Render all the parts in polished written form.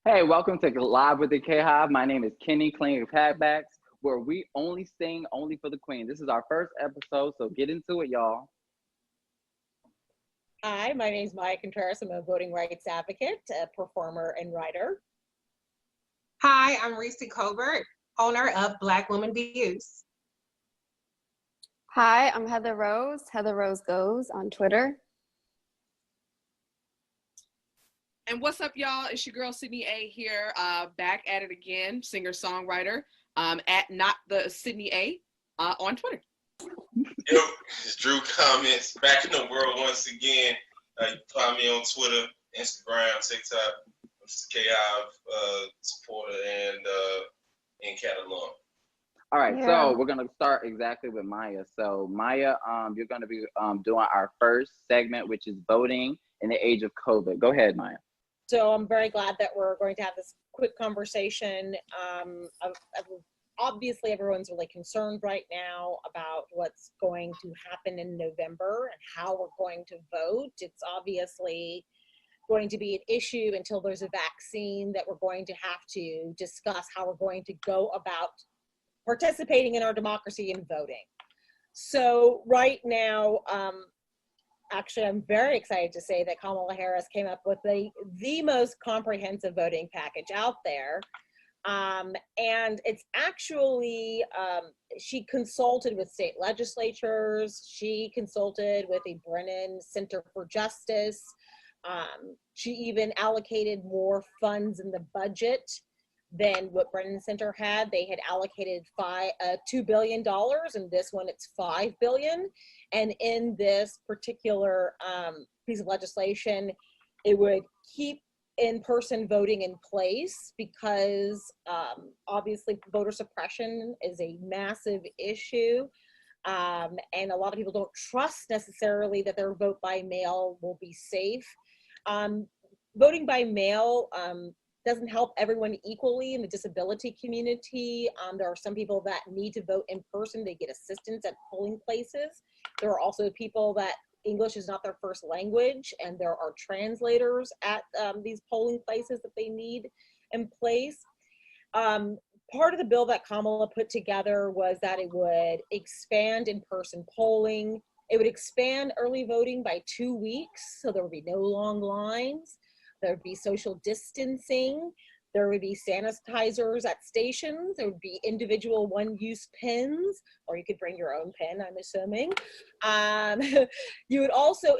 Hey, welcome to Live with the KHive. My name is Kenny, King of Hackbacks, where we only sing only for the Queen. This is our first episode, so get into it, y'all. Hi, my name is Maya Contreras. I'm a voting rights advocate, a performer, and writer. Hi, I'm Reecie, owner of Black Woman Views. Hi, I'm Heather Rose. Heather Rose Goes on Twitter. And what's up, y'all? It's your girl Sydney A here, back at it again, singer-songwriter, at Not the Sydney A on Twitter. Yep, it's Drew Comments, back in the world once again. You can find me on Twitter, Instagram, TikTok. I'm just a KHive supporter and in Catalan. All right, so we're gonna start exactly with Maya. So Maya, you're gonna be doing our first segment, which is voting in the age of COVID. Go ahead, Maya. So I'm very glad that we're going to have this quick conversation. Obviously, everyone's really concerned right now about what's going to happen in November and how we're going to vote. It's obviously going to be an issue until there's a vaccine that we're going to have to discuss how we're going to go about participating in our democracy and voting. So right now, actually, I'm very excited to say that Kamala Harris came up with the most comprehensive voting package out there. And it's actually, she consulted with state legislatures. She consulted with the Brennan Center for Justice. She even allocated more funds in the budget than what Brennan Center had. They had allocated $2 billion, and this one it's $5 billion. And in this particular piece of legislation, it would keep in-person voting in place because obviously voter suppression is a massive issue. And a lot of people don't trust necessarily that their vote by mail will be safe. Voting by mail doesn't help everyone equally in the disability community. There are some people that need to vote in person. They get assistance at polling places. There are also people that English is not their first language, and there are translators at these polling places that they need in place. Part of the bill that Kamala put together was that it would expand in-person polling. It would expand early voting by 2 weeks, so there would be no long lines. There would be social distancing. There would be sanitizers at stations. There would be individual one-use pins, or you could bring your own pin, I'm assuming. It would also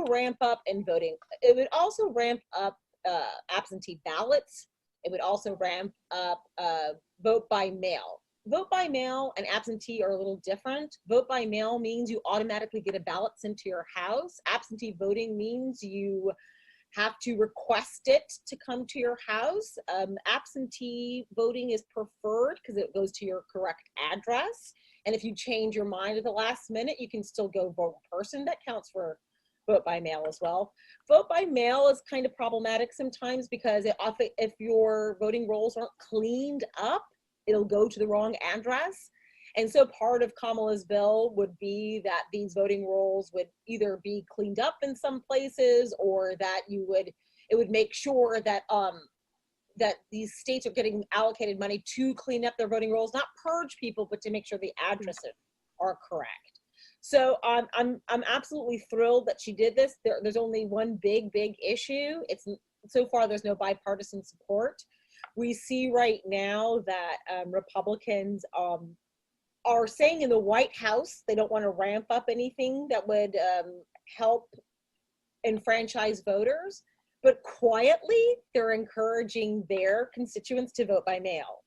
ramp up in voting. It would also ramp up absentee ballots. It would also ramp up vote by mail. Vote by mail and absentee are a little different. Vote by mail means you automatically get a ballot sent to your house. Absentee voting means you have to request it to come to your house. Absentee voting is preferred because it goes to your correct address. And if you change your mind at the last minute, you can still go vote in person. That counts for vote by mail as well. Vote by mail is kind of problematic sometimes because if your voting rolls aren't cleaned up, it'll go to the wrong address. And so part of Kamala's bill would be that these voting rolls would either be cleaned up in some places, or that it would make sure that that these states are getting allocated money to clean up their voting rolls, not purge people, but to make sure the addresses are correct. So I'm absolutely thrilled that she did this. There's only one big issue. So far there's no bipartisan support. We see right now that Republicans are saying in the White House they don't want to ramp up anything that would help enfranchise voters, but quietly they're encouraging their constituents to vote by mail.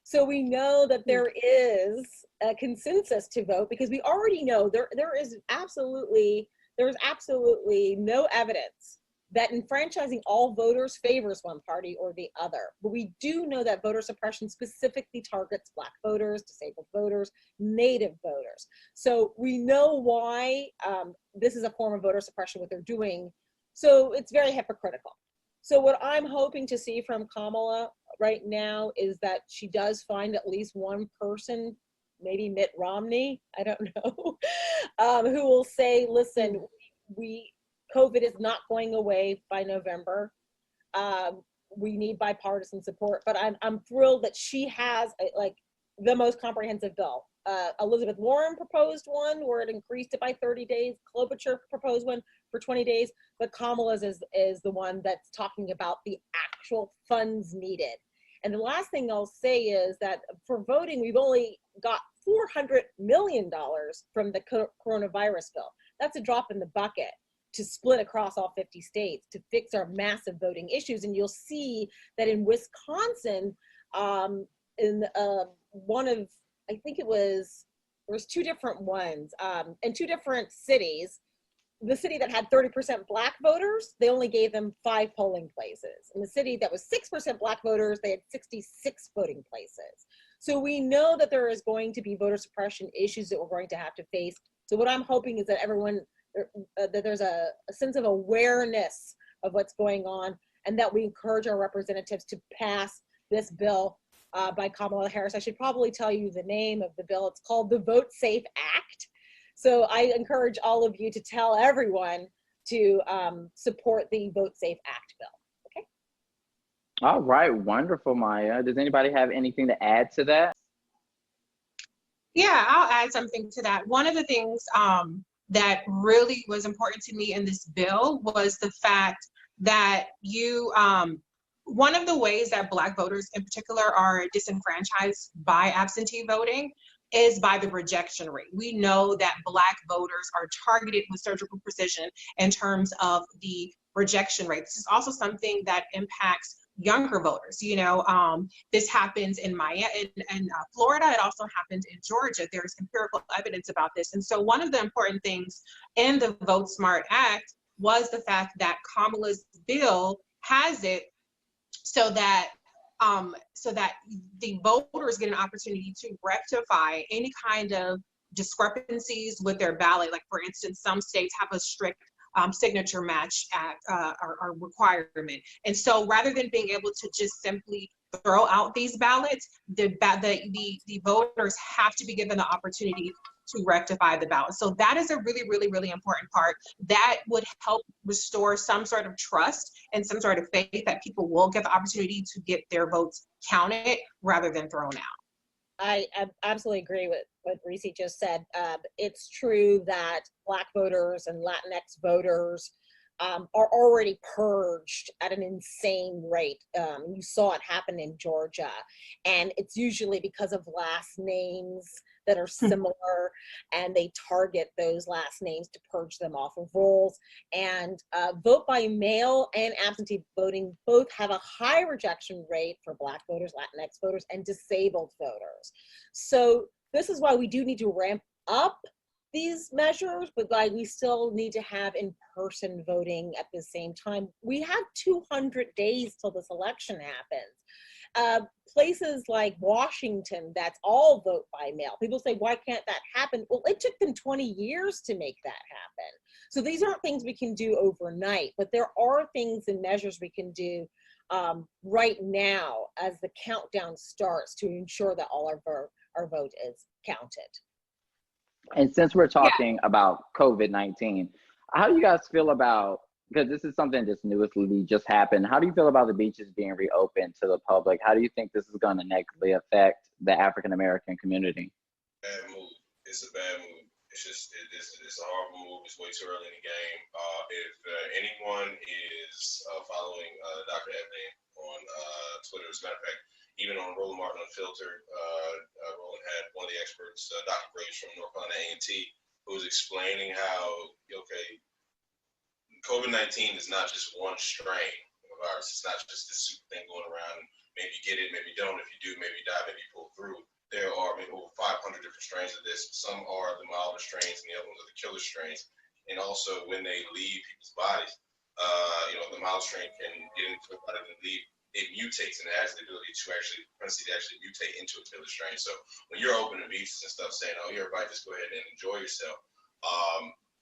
So we know that there is a consensus to vote because we already know there's absolutely no evidence that enfranchising all voters favors one party or the other. But we do know that voter suppression specifically targets Black voters, disabled voters, Native voters. So we know why this is a form of voter suppression, what they're doing. So it's very hypocritical. So what I'm hoping to see from Kamala right now is that she does find at least one person, maybe Mitt Romney, I don't know, who will say, listen, COVID is not going away by November. we need bipartisan support, but I'm thrilled that she has like the most comprehensive bill. Elizabeth Warren proposed one where it increased it by 30 days. Klobuchar proposed one for 20 days, but Kamala's is the one that's talking about the actual funds needed. And the last thing I'll say is that for voting, we've only got $400 million from the coronavirus bill. That's a drop in the bucket to split across all 50 states to fix our massive voting issues. And you'll see that in Wisconsin, in one of, I think it was, there was two different ones, in two different cities. The city that had 30% Black voters, they only gave them 5 polling places. In the city that was 6% Black voters, they had 66 voting places. So we know that there is going to be voter suppression issues that we're going to have to face. So what I'm hoping is that everyone, that there's a sense of awareness of what's going on, and that we encourage our representatives to pass this bill by Kamala Harris. I should probably tell you the name of the bill. It's called the Vote Safe Act. So I encourage all of you to tell everyone to support the Vote Safe Act bill. Okay. All right, wonderful, Maya. Does anybody have anything to add to that? Yeah, I'll add something to that. One of the things that really was important to me in this bill was the fact that one of the ways that Black voters in particular are disenfranchised by absentee voting is by the rejection rate. We know that Black voters are targeted with surgical precision in terms of the rejection rate. This is also something that impacts younger voters. You know, this happens in Miami, in Florida. It also happens in Georgia. There's empirical evidence about this. And so one of the important things in the VoteSmart Act was the fact that Kamala's bill has it so that the voters get an opportunity to rectify any kind of discrepancies with their ballot. Like, for instance, some states have a strict signature match or requirement. And so rather than being able to just simply throw out these ballots, the voters have to be given the opportunity to rectify the ballot. So that is a really, really, really important part that would help restore some sort of trust and some sort of faith that people will get the opportunity to get their votes counted rather than thrown out. I absolutely agree with what Reecie just said. It's true that Black voters and Latinx voters are already purged at an insane rate. You saw it happen in Georgia, and it's usually because of last names that are similar, and they target those last names to purge them off of rolls. And vote by mail and absentee voting both have a high rejection rate for Black voters, Latinx voters, and disabled voters. So this is why we do need to ramp up these measures, but like we still need to have in-person voting at the same time. We have 200 days till this election happens. Places like Washington, that's all vote by mail. People say, why can't that happen? Well, it took them 20 years to make that happen. So these aren't things we can do overnight, but there are things and measures we can do right now as the countdown starts to ensure that all our vote is counted. And since we're talking about COVID-19, how do you guys feel about, because this is something that's newly just happened, how do you feel about the beaches being reopened to the public? How do you think this is going to negatively affect the African-American community? Bad move. It's a bad move. It's just, it's a horrible move. It's way too early in the game. If anyone is following Dr. Ebony on Twitter, as a matter of fact, even on Roland Martin Unfiltered, Roland had one of the experts, Dr. Graves from North Carolina A&T, who was explaining how, okay, COVID-19 is not just one strain of a virus. It's not just this super thing going around. Maybe you get it, maybe you don't. If you do, maybe you die, maybe you pull through. There are maybe over 500 different strains of this. Some are the milder strains, and the other ones are the killer strains. And also, when they leave people's bodies, the mild strain can get into the body and leave. It mutates and it has the ability to actually mutate into a killer strain. So when you're opening beaches and stuff saying, oh, everybody just go ahead and enjoy yourself,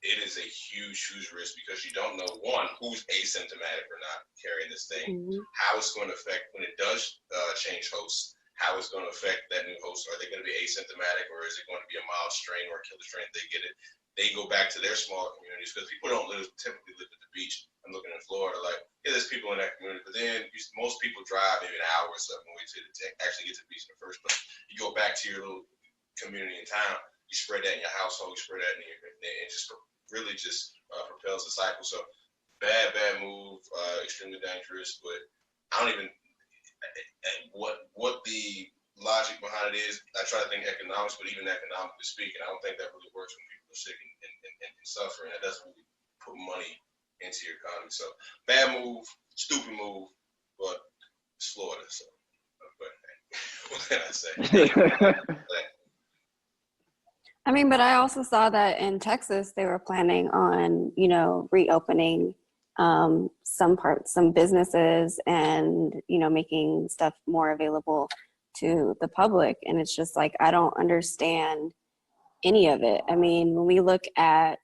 it is a huge, huge risk because you don't know, one, who's asymptomatic or not carrying this thing, how it's going to affect when it does change hosts, how it's going to affect that new host. Are they going to be asymptomatic or is it going to be a mild strain or a killer strain? They get it. They go back to their smaller communities because people don't typically live at the beach I'm looking in Florida, like, yeah, there's people in that community, but then most people drive maybe an hour or something away to actually get to the beach in the first place. You go back to your little community in town, you spread that in your household, you spread that in your, and it just really just propels the cycle. So bad move, extremely dangerous, but I don't even, what the logic behind it is. I try to think economics, but even economically speaking, I don't think that really works when people are sick and suffering. That doesn't really put money into your economy. So bad move, stupid move, but it's Florida. So, but what can I say? I mean, but I also saw that in Texas, they were planning on, reopening some businesses and, making stuff more available to the public. And it's just like, I don't understand any of it. I mean, when we look at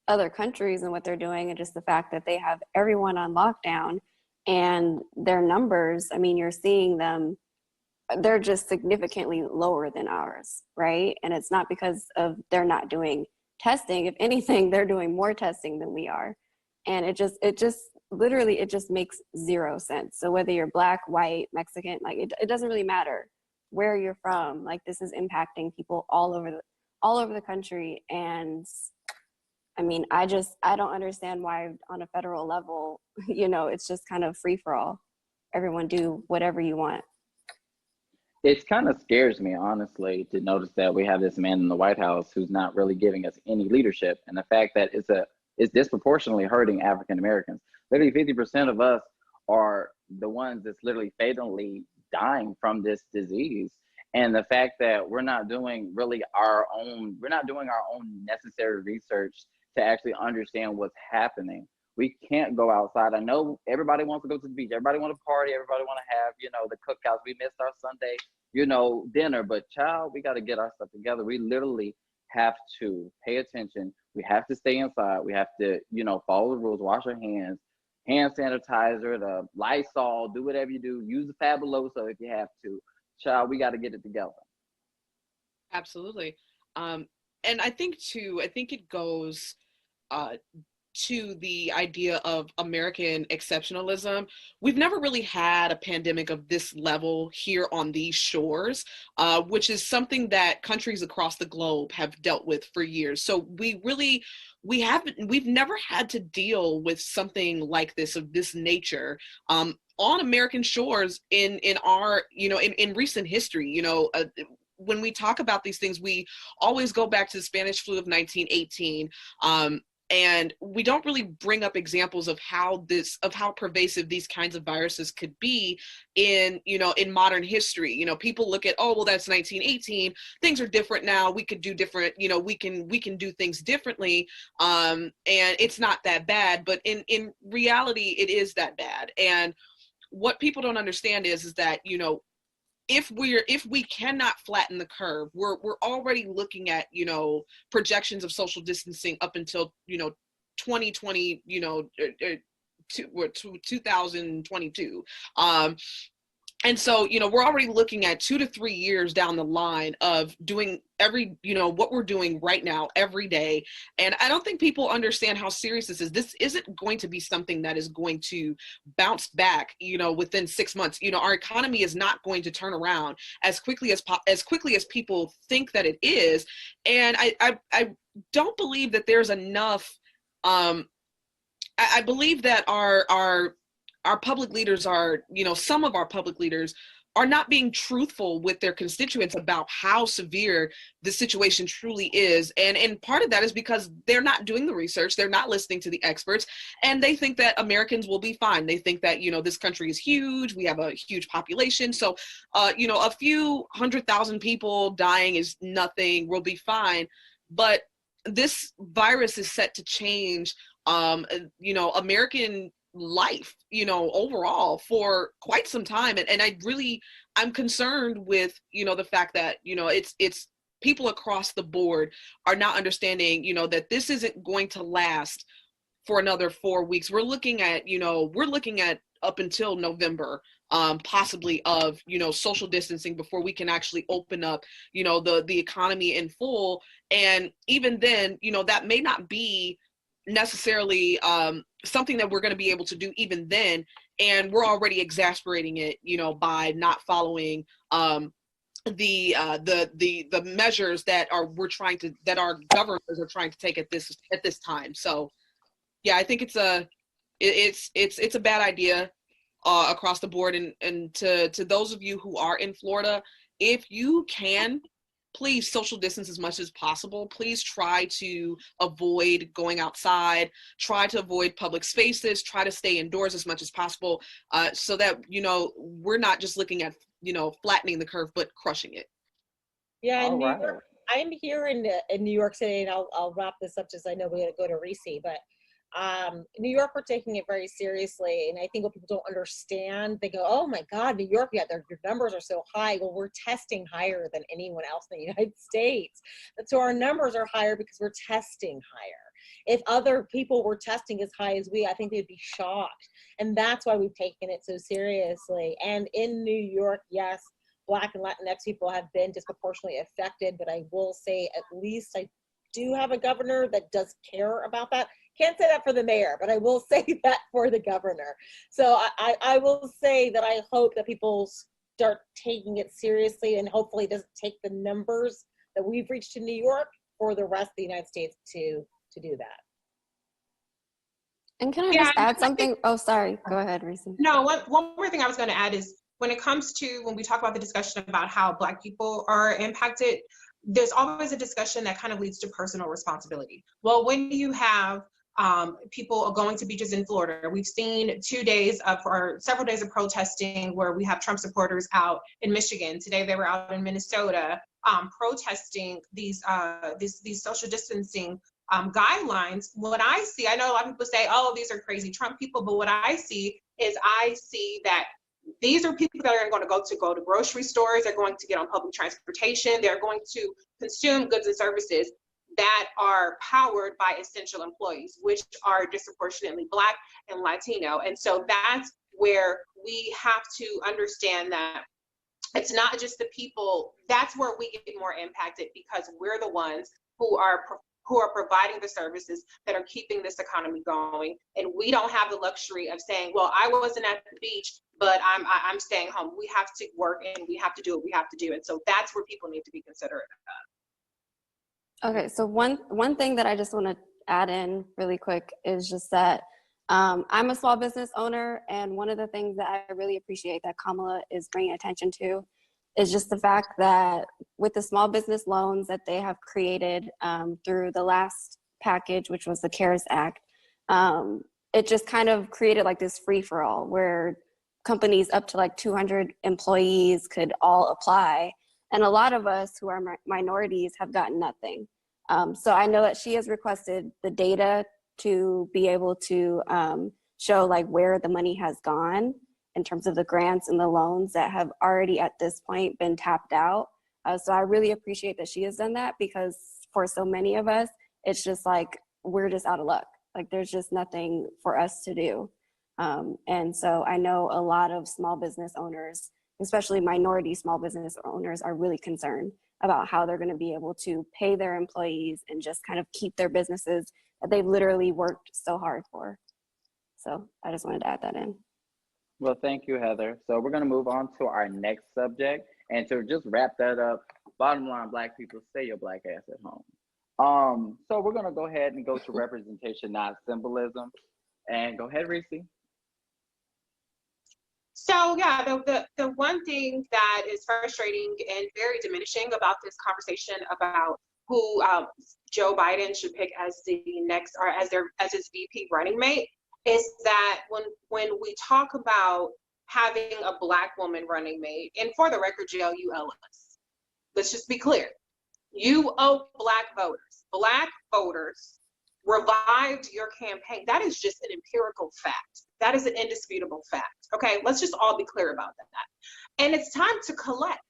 other countries and what they're doing, and just the fact that they have everyone on lockdown and their numbers, I mean, you're seeing them, they're just significantly lower than ours, right? And it's not because of they're not doing testing. If anything, they're doing more testing than we are. And it just literally makes zero sense. So whether you're Black, white, Mexican, like it doesn't really matter where you're from. Like, this is impacting people all over the country. And I mean, I don't understand why on a federal level, it's just kind of free for all. Everyone do whatever you want. It kind of scares me, honestly, to notice that we have this man in the White House who's not really giving us any leadership. And the fact that it's disproportionately hurting African Americans. Literally 50% of us are the ones that's literally fatally dying from this disease. And the fact that we're not doing our own necessary research to actually understand what's happening. We can't go outside. I know everybody wants to go to the beach. Everybody want to party. Everybody want to have, the cookouts. We missed our Sunday, dinner. But child, we got to get our stuff together. We literally have to pay attention. We have to stay inside. We have to, follow the rules, wash our hands, hand sanitizer, the Lysol, do whatever you do. Use the Fabuloso if you have to. Child, we got to get it together. Absolutely. And I think it goes to the idea of American exceptionalism. We've never really had a pandemic of this level here on these shores, which is something that countries across the globe have dealt with for years. So we've never had to deal with something like this, of this nature, on American shores in our, in recent history. When we talk about these things, we always go back to the Spanish flu of 1918. And we don't really bring up examples of how pervasive these kinds of viruses could be in modern history. People look at, oh, well, that's 1918. Things are different now. We could do different, we can do things differently. And it's not that bad, but in reality, it is that bad. And what people don't understand is that, if we cannot flatten the curve, we're already looking at, projections of social distancing up until, 2020, 2022. And so, we're already looking at 2 to 3 years down the line of doing what we're doing right now every day. And I don't think people understand how serious this is. This isn't going to be something that is going to bounce back, within 6 months. Our economy is not going to turn around as quickly as people think that it is. And I don't believe that there's enough. I believe that our public leaders are, some of our public leaders are not being truthful with their constituents about how severe the situation truly is. And part of that is because they're not doing the research, they're not listening to the experts, and they think that Americans will be fine. They think that, this country is huge, we have a huge population, so, a few 100,000 people dying is nothing, we'll be fine. But this virus is set to change, American life, overall for quite some time. And I'm concerned with, the fact that, it's people across the board are not understanding, that this isn't going to last for another 4 weeks. We're looking at up until November, possibly of, social distancing before we can actually open up, the economy in full. And even then, that may not be necessarily something that we're going to be able to do even then, and we're already exasperating it, by not following the measures that our governors are trying to take at this time. So yeah, I think it's a bad idea across the board. And to those of you who are in Florida, if you can, please social distance as much as possible. Please try to avoid going outside, try to avoid public spaces, try to stay indoors as much as possible, so that, we're not just looking at, flattening the curve, but crushing it. Yeah, All in New right. York, I'm here in New York City, and I'll wrap this up just I know we're going to go to Reecie, but New York, we're taking it very seriously. And I think what people don't understand, they go, oh my God, New York, yeah, your numbers are so high. Well, we're testing higher than anyone else in the United States. And so our numbers are higher because we're testing higher. If other people were testing as high as we, I think they'd be shocked. And that's why we've taken it so seriously. And in New York, yes, Black and Latinx people have been disproportionately affected, but I will say at least I do have a governor that does care about that. Can't say that for the mayor, but I will say that for the governor. So I will say that I hope that people start taking it seriously, and hopefully it doesn't take the numbers that we've reached in New York for the rest of the United States to do that. And can I just add something? Oh, sorry. Go ahead, Reecie. No, one more thing I was going to add is when it comes to when we talk about the discussion about how Black people are impacted, there's always a discussion that kind of leads to personal responsibility. Well, when you have people going to beaches in Florida, we've seen several days of protesting where we have Trump supporters out in Michigan. Today they were out in Minnesota protesting these social distancing guidelines. What I see, I know a lot of people say, oh, these are crazy Trump people, but what I see is that these are people that are going to go to grocery stores, they're going to get on public transportation, they're going to consume goods and services that are powered by essential employees, which are disproportionately Black and Latino. And so that's where we have to understand that it's not just the people, that's where we get more impacted, because we're the ones who are providing the services that are keeping this economy going. And we don't have the luxury of saying, well, I wasn't at the beach, but I'm staying home. We have to work and we have to do what we have to do. And so that's where people need to be considerate of. Okay, so one thing that I just want to add in really quick is just that I'm a small business owner, and one of the things that I really appreciate that Kamala is bringing attention to is just the fact that with the small business loans that they have created through the last package, which was the CARES Act, it just kind of created like this free-for-all where companies up to like 200 employees could all apply. And a lot of us who are minorities have gotten nothing. So I know that she has requested the data to be able to show like where the money has gone in terms of the grants and the loans that have already at this point been tapped out. So I really appreciate that she has done that, because for so many of us, it's just like, we're just out of luck. Like there's just nothing for us to do. And so I know a lot of small business owners, especially minority small business owners, are really concerned about how they're going to be able to pay their employees and just kind of keep their businesses that they've literally worked so hard for. So I just wanted to add that in. Well, thank you, Heather. So we're going to move on to our next subject. And to just wrap that up, bottom line, Black people, stay your Black ass at home. So we're going to go ahead and go to representation, not symbolism. And go ahead, Reecie. So yeah, the one thing that is frustrating and very diminishing about this conversation about who Joe Biden should pick as the next, or as his VP running mate, is that when we talk about having a Black woman running mate, and for the record, Jill, you owe us. Let's just be clear. You owe Black voters. Black voters revived your campaign. That is just an empirical fact. That is an indisputable fact. Okay, let's just all be clear about that. And it's time to collect.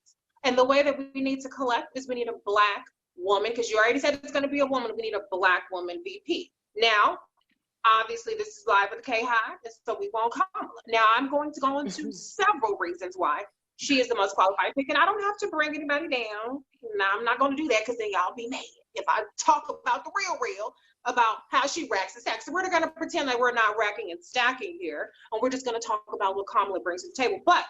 And the way that we need to collect is we need a Black woman, because you already said it's going to be a woman. We need a Black woman VP. Now, obviously, this is live with KHive, and so we won't Kamala. Now, I'm going to go into several reasons why she is the most qualified pick, and I don't have to bring anybody down. No, I'm not going to do that, because then y'all be mad. if I talk about the real, about how she racks and stacks. So we're going to pretend that we're not racking and stacking here, and we're just going to talk about what Kamala brings to the table. But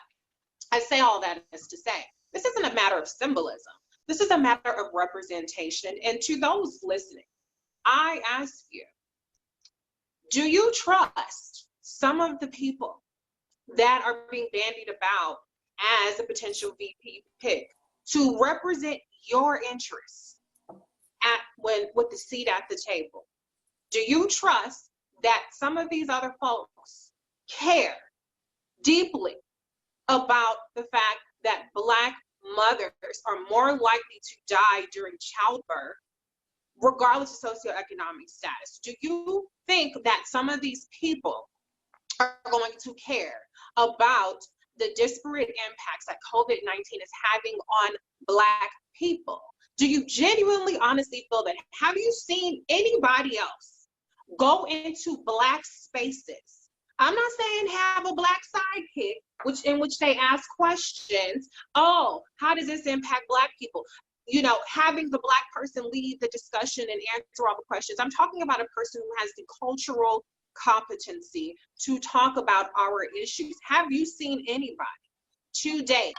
I say all that is to say, this isn't a matter of symbolism. This is a matter of representation. And to those listening, I ask you, do you trust some of the people that are being bandied about as a potential VP pick to represent your interests with the seat at the table? Do you trust that some of these other folks care deeply about the fact that Black mothers are more likely to die during childbirth, regardless of socioeconomic status? Do you think that some of these people are going to care about the disparate impacts that COVID-19 is having on Black people? Do you genuinely, honestly feel that? Have you seen anybody else go into Black spaces? I'm not saying have a Black sidekick, in which they ask questions. Oh, how does this impact Black people? You know, having the Black person lead the discussion and answer all the questions. I'm talking about a person who has the cultural competency to talk about our issues. Have you seen anybody to date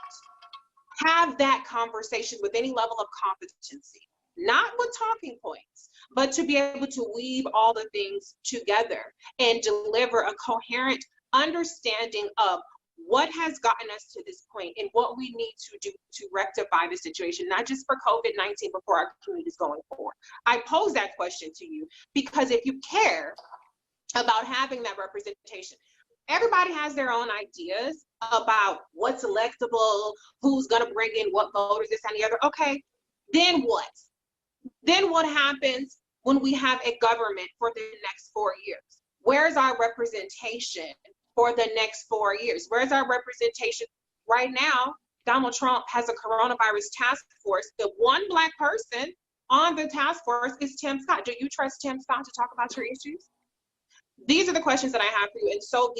have that conversation with any level of competency? Not with talking points, but to be able to weave all the things together and deliver a coherent understanding of what has gotten us to this point and what we need to do to rectify the situation, not just for COVID-19, but for our communities going forward. I pose that question to you because if you care about having that representation, everybody has their own ideas about what's electable, who's gonna bring in what voters, this and the other. Okay, then what? Then what happens when we have a government for the next 4 years? Where's our representation for the next 4 years? Where's our representation? Right now, Donald Trump has a coronavirus task force. The one Black person on the task force is Tim Scott. Do you trust Tim Scott to talk about your issues? These are the questions that I have for you. And so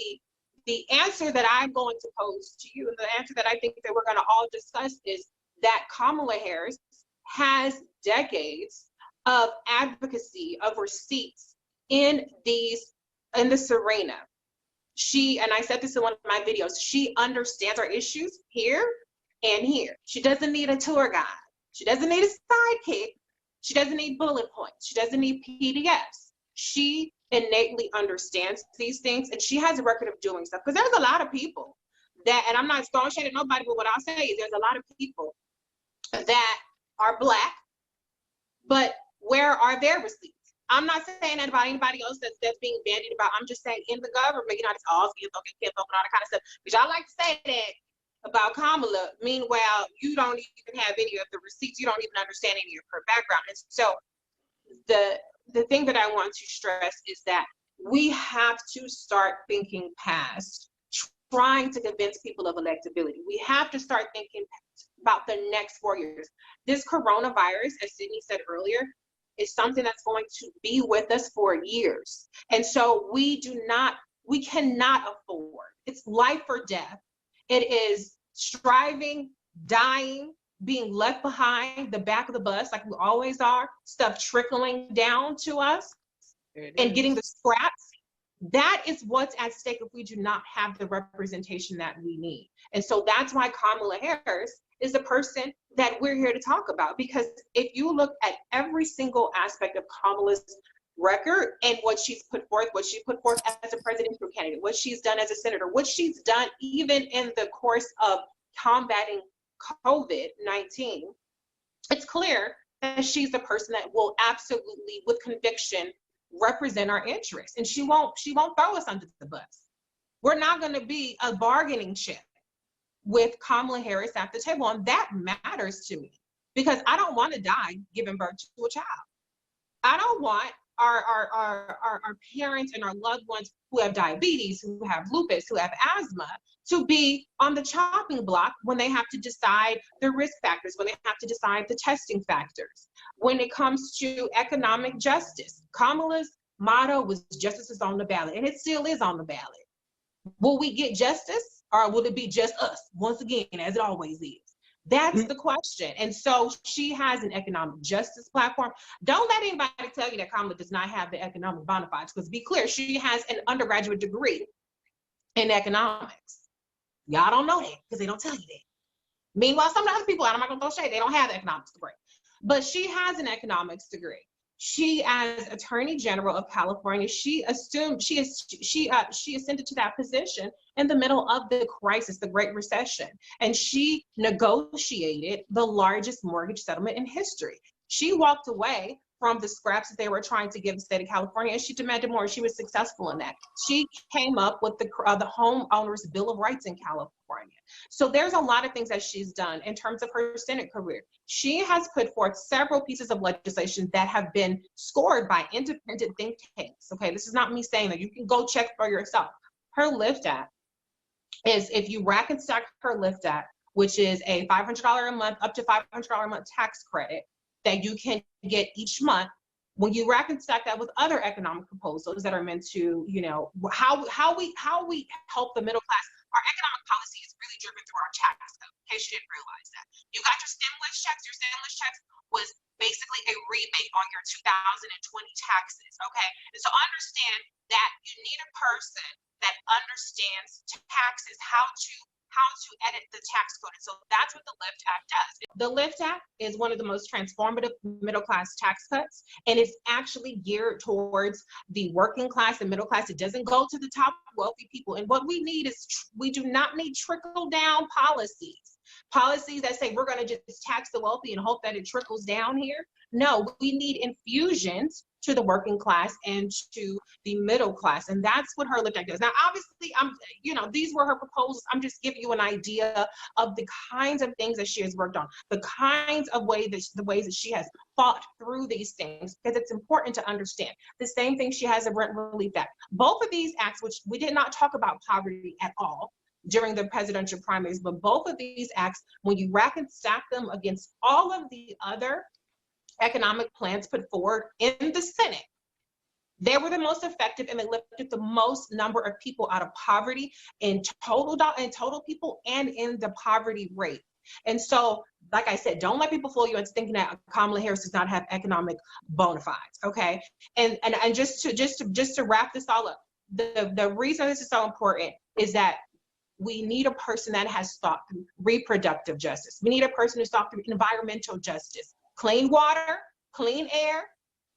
the answer that I'm going to pose to you, and the answer that I think that we're gonna all discuss, is that Kamala Harris has decades of advocacy, of receipts in this arena. And I said this in one of my videos, she understands our issues here and here. She doesn't need a tour guide. She doesn't need a sidekick. She doesn't need bullet points. She doesn't need PDFs. She innately understands these things, and she has a record of doing stuff. Because there's a lot of people that, and I'm not throwing shade at nobody, but what I'll say is there's a lot of people that are Black, but where are their receipts? I'm not saying that about anybody else that's being bandied about. I'm just saying in the government, you know, it's all skin folk and all that kind of stuff. Because y'all like to say that about Kamala. Meanwhile, you don't even have any of the receipts. You don't even understand any of her background. And so the thing that I want to stress is that we have to start thinking past trying to convince people of electability. We have to start thinking about the next 4 years. This coronavirus, as Sydney said earlier, is something that's going to be with us for years. And so we cannot afford, it's life or death. It is striving, dying, being left behind the back of the bus like we always are, stuff trickling down to us and getting the scraps. That is what's at stake if we do not have the representation that we need. And so that's why Kamala Harris is the person that we're here to talk about. Because if you look at every single aspect of Kamala's record and what she's put forth as a presidential candidate, what she's done as a senator, what she's done even in the course of combating COVID-19, it's clear that she's the person that will absolutely, with conviction, represent our interests. And she won't throw us under the bus. We're not going to be a bargaining chip with Kamala Harris at the table. And that matters to me because I don't want to die giving birth to a child. I don't want our parents and our loved ones who have diabetes, who have lupus, who have asthma, to be on the chopping block when they have to decide the risk factors, when they have to decide the testing factors. When it comes to economic justice, Kamala's motto was justice is on the ballot, and it still is on the ballot. Will we get justice, or will it be just us? Once again, as it always is. That's the question. And so she has an economic justice platform. Don't let anybody tell you that Kamala does not have the economic bona fides, because be clear, she has an undergraduate degree in economics. Y'all don't know that because they don't tell you that. Meanwhile, some of the other people, and I'm not gonna throw shade, they don't have the economics degree. But she has an economics degree. She, as Attorney General of California, she assumed she ascended to that position in the middle of the crisis, the Great Recession, and she negotiated the largest mortgage settlement in history. She walked away from the scraps that they were trying to give the state of California, and she demanded more. She was successful in that. She came up with the homeowners Bill of Rights in California. So there's a lot of things that she's done in terms of her Senate career. She has put forth several pieces of legislation that have been scored by independent think tanks. Okay, this is not me saying that. You can go check for yourself. Her LIFT Act is, if you rack and stack her LIFT Act, which is a $500 a month, up to $500 a month tax credit that you can get each month, when you rack and stack that with other economic proposals that are meant to, you know, how we help the middle class. Our economic policy is really driven through our tax code, in case you didn't realize that. You got your stimulus checks. Your stimulus checks was basically a rebate on your 2020 taxes, okay? And so understand that you need a person that understands taxes, how to edit the tax code. And so that's what the LIFT Act does. The LIFT Act is one of the most transformative middle class tax cuts, and it's actually geared towards the working class and middle class. It doesn't go to the top wealthy people. And what we need is, we do not need trickle down policies that say we're going to just tax the wealthy and hope that it trickles down here. No, we need infusions to the working class and to the middle class. And that's what her LIFT Act does. Now, obviously, these were her proposals. I'm just giving you an idea of the kinds of things that she has worked on, the kinds of ways that she has fought through these things, because it's important to understand. The same thing she has a Rent Relief Act. Both of these acts, which we did not talk about poverty at all during the presidential primaries, but both of these acts, when you rack and stack them against all of the other economic plans put forward in the Senate, they were the most effective, and they lifted the most number of people out of poverty in total people and in the poverty rate. And so, like I said, don't let people fool you into thinking that Kamala Harris does not have economic bona fides. Okay, and just to wrap this all up, the reason this is so important is that we need a person that has thought through reproductive justice. We need a person who's thought through environmental justice, clean water, clean air.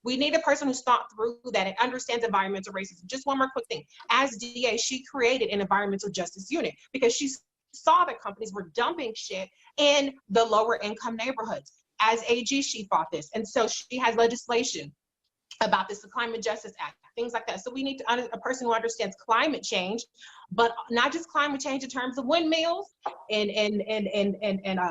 We need a person who's thought through that and understands environmental racism. Just one more quick thing. As DA, she created an environmental justice unit because she saw that companies were dumping shit in the lower income neighborhoods. As AG, she fought this. And so she has legislation about this, the Climate Justice Act, things like that. So we need a person who understands climate change, but not just climate change in terms of windmills and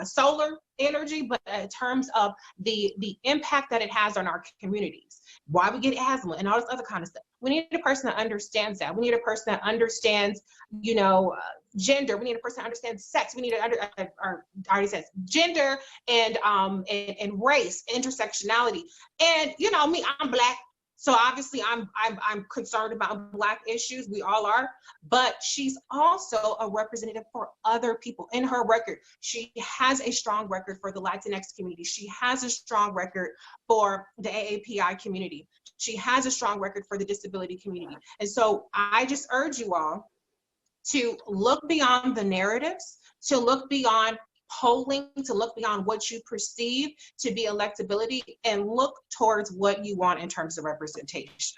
solar energy, but in terms of the impact that it has on our communities, why we get asthma and all this other kind of stuff. We need a person that understands that. We need a person that understands, gender. We need a person that understands sex. We need I already said gender and race, intersectionality. And me, I'm Black. So obviously I'm concerned about Black issues. We all are, but she's also a representative for other people. In her record, she has a strong record for the Latinx community. She has a strong record for the AAPI community. She has a strong record for the disability community. And so I just urge you all to look beyond the narratives, to look beyond polling, to look beyond what you perceive to be electability, and look towards what you want in terms of representation.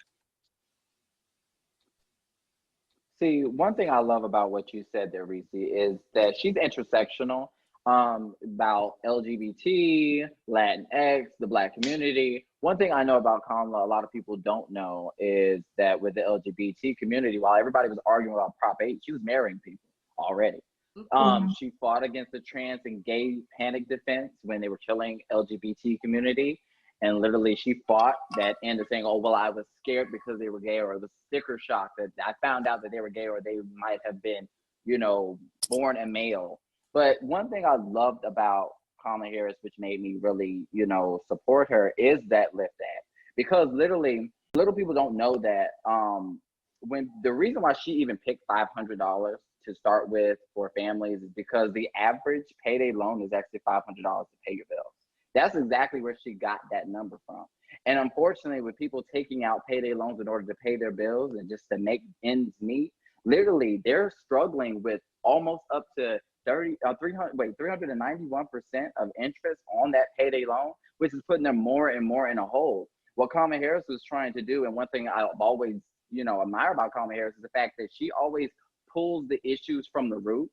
See, one thing I love about what you said there, Reecie, is that she's intersectional about LGBT, Latinx, the Black community. One thing I know about Kamala, a lot of people don't know, is that with the LGBT community, while everybody was arguing about Prop 8, she was marrying people already. She fought against the trans and gay panic defense when they were killing LGBT community. And literally she fought that end of saying, oh, well, I was scared because they were gay, or the sticker shock that I found out that they were gay, or they might have been, born a male. But one thing I loved about Kamala Harris, which made me really, support her, is that LIFT Act. Because literally, little people don't know that when the reason why she even picked $500 to start with for families is because the average payday loan is actually $500 to pay your bills. That's exactly where she got that number from. And unfortunately, with people taking out payday loans in order to pay their bills and just to make ends meet, literally they're struggling with almost up to 391% of interest on that payday loan, which is putting them more and more in a hole. What Kamala Harris was trying to do, and one thing I've always, admire about Kamala Harris is the fact that she always pulls the issues from the root,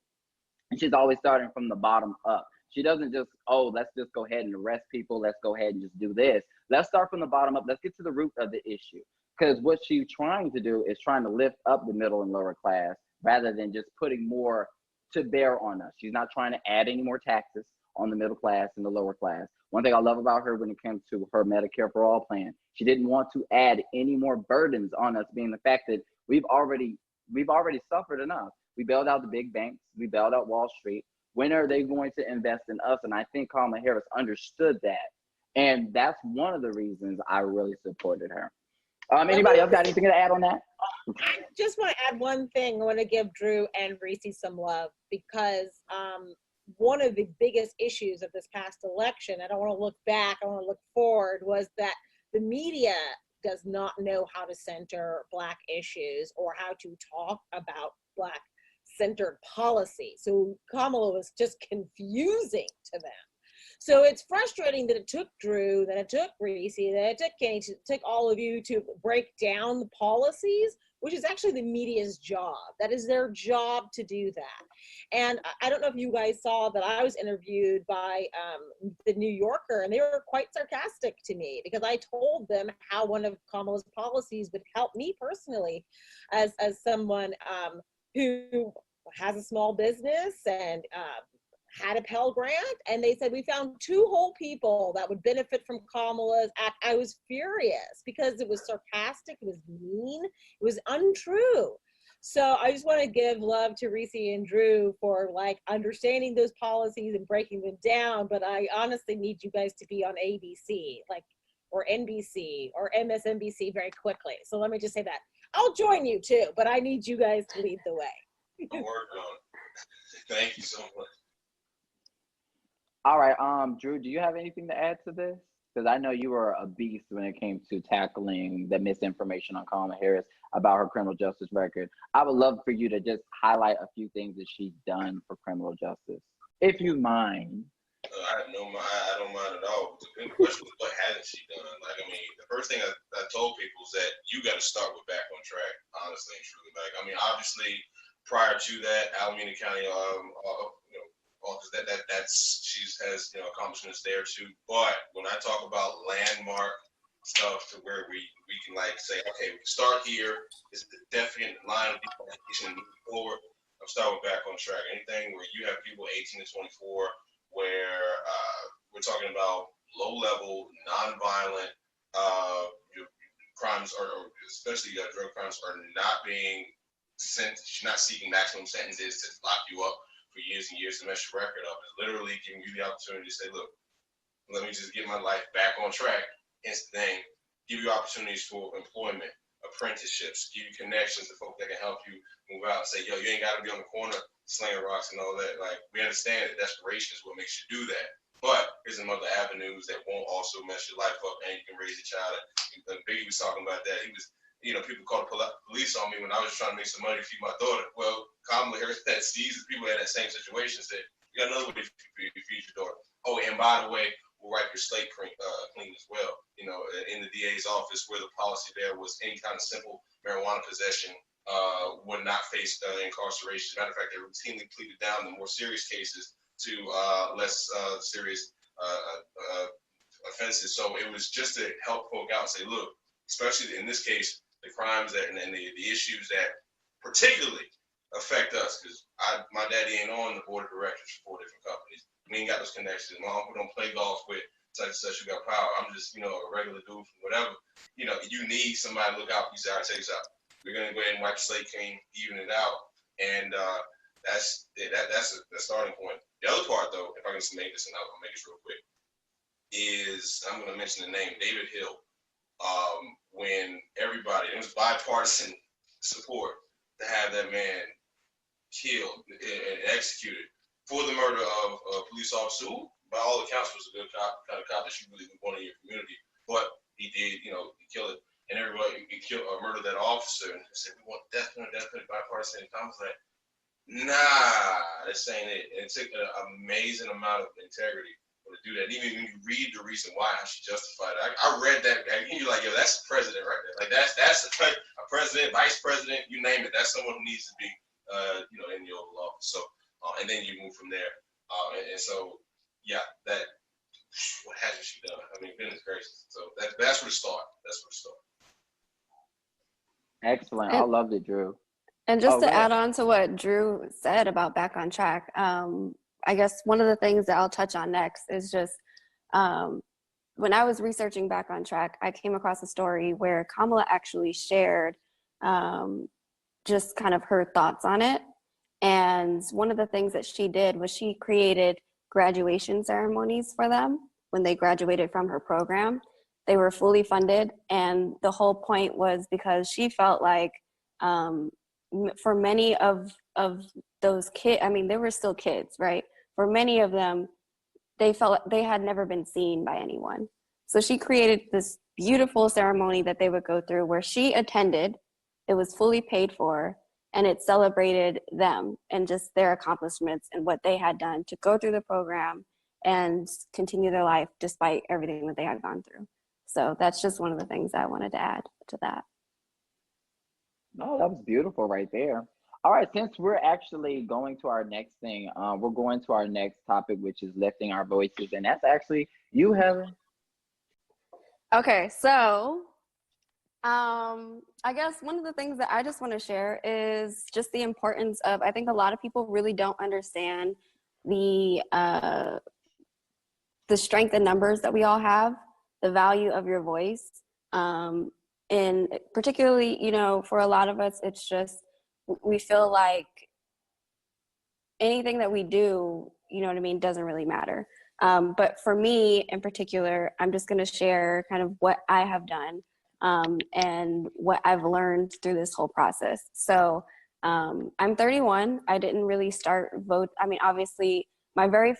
and she's always starting from the bottom up. She doesn't just, let's just go ahead and arrest people. Let's go ahead and just do this. Let's start from the bottom up. Let's get to the root of the issue. Because what she's trying to do is trying to lift up the middle and lower class rather than just putting more to bear on us. She's not trying to add any more taxes on the middle class and the lower class. One thing I love about her when it comes to her Medicare for All plan, she didn't want to add any more burdens on us, being the fact that we've already suffered enough. We bailed out the big banks. We bailed out Wall Street. When are they going to invest in us? And I think Kamala Harris understood that. And that's one of the reasons I really supported her. Anybody else got anything to add on that? I just want to add one thing. I want to give Drew and Reecie some love because one of the biggest issues of this past election, I don't want to look back, I want to look forward, was that the media does not know how to center Black issues or how to talk about Black centered policy. So Kamala was just confusing to them. So it's frustrating that it took Drew, that it took Reecie, that it took Kenny, to took all of you to break down the policies, which is actually the media's job. That is their job to do that. And I don't know if you guys saw that I was interviewed by the New Yorker, and they were quite sarcastic to me because I told them how one of Kamala's policies would help me personally as someone who has a small business and had a Pell Grant, and they said we found 2 whole people that would benefit from Kamala's act. I was furious because it was sarcastic, it was mean, it was untrue. So I just want to give love to Reecie and Drew for understanding those policies and breaking them down. But I honestly need you guys to be on ABC, or NBC or MSNBC very quickly. So let me just say that. I'll join you too, but I need you guys to lead the way. I'm working on it. Thank you so much. All right, Drew, do you have anything to add to this? Because I know you were a beast when it came to tackling the misinformation on Kamala Harris about her criminal justice record. I would love for you to just highlight a few things that she's done for criminal justice, if you mind. I don't mind at all. The question is, what hasn't she done? The first thing I told people is that you got to start with back on track, honestly and truly. Obviously, prior to that, Alameda County, office she has accomplishments there too. But when I talk about landmark stuff to where we can say, okay, we start here. This is the definite line of demarcation and move forward. I'm starting with back on track. Anything where you have people 18 to 24, where we're talking about low-level, non-violent crimes, or especially drug crimes, are not being sent. She's not seeking maximum sentences to lock you up for years and years to mess your record up. It's literally giving you the opportunity to say, look, let me just get my life back on track. Hence the thing, give you opportunities for employment, apprenticeships, give you connections to folks that can help you move out and say, yo, you ain't got to be on the corner slinging rocks and all that. We understand that desperation is what makes you do that. But here's some other avenues that won't also mess your life up, and you can raise a child. And Biggie was talking about that. He was, people called the police on me when I was trying to make some money to feed my daughter. Well, Kamala Harris that sees people in that same situation said, you got another way to feed your daughter. Oh, and by the way, we'll wipe your slate clean as well. In the DA's office, where the policy there was any kind of simple marijuana possession would not face incarceration. As a matter of fact, they routinely pleaded down the more serious cases to less serious offenses. So it was just to help folk out and say, look, especially in this case, the crimes and the issues that particularly affect us, because my daddy ain't on the board of directors for 4 different companies. We ain't got those connections. My uncle don't play golf with such and such who got power. I'm just, a regular dude from whatever. You need somebody to look out for you. Say, all right, take this out. We're gonna go ahead and wipe the slate clean, even it out, and that's the starting point. The other part, though, if I can just make this, and I'll make this real quick, is I'm gonna mention the name David Hill. When everybody, it was bipartisan support to have that man killed and executed for the murder of a police officer who, by all accounts, was a good cop, kind of cop that you really would want in your community. But he did, you know, he killed it. And everybody, he killed or murdered that officer. And they said, we want death penalty, bipartisan. And Tom was like, nah, this ain't it. And it took an amazing amount of integrity to do that. Even when you read the reason why, how she justified it. I read that, and you're like, yo, that's the president right there. Like, that's a president, vice president, you name it. That's someone who needs to be, you know, in the Oval Office. So, and then you move from there. And so, yeah, that, what hasn't she done? I mean, goodness gracious. So that's where to start. That's where to start. Excellent. I loved it, Drew. And just to add on to what Drew said about Back on Track, I guess one of the things that I'll touch on next is just when I was researching Back on Track, I came across a story where Kamala actually shared just kind of her thoughts on it. And one of the things that she did was she created graduation ceremonies for them when they graduated from her program. They were fully funded, and the whole point was because she felt like for many of those kids, I mean, they were still kids, right? For many of them, they felt like they had never been seen by anyone. So she created this beautiful ceremony that they would go through where she attended. It was fully paid for, and it celebrated them and just their accomplishments and what they had done to go through the program and continue their life despite everything that they had gone through. So that's just one of the things I wanted to add to that. No, that was beautiful right there. All right, since we're actually going to our next thing, we're going to our next topic, which is lifting our voices. And that's actually you, Heather. Okay, so I guess one of the things that I just want to share is just the importance of, I think a lot of people really don't understand the strength in numbers that we all have, the value of your voice. And particularly, you know, for a lot of us, it's just, we feel like anything that we do, you know what I mean, doesn't really matter. But for me in particular, I'm just going to share kind of what I have done and what I've learned through this whole process. So I'm 31. I didn't really start vote. I mean, obviously, my very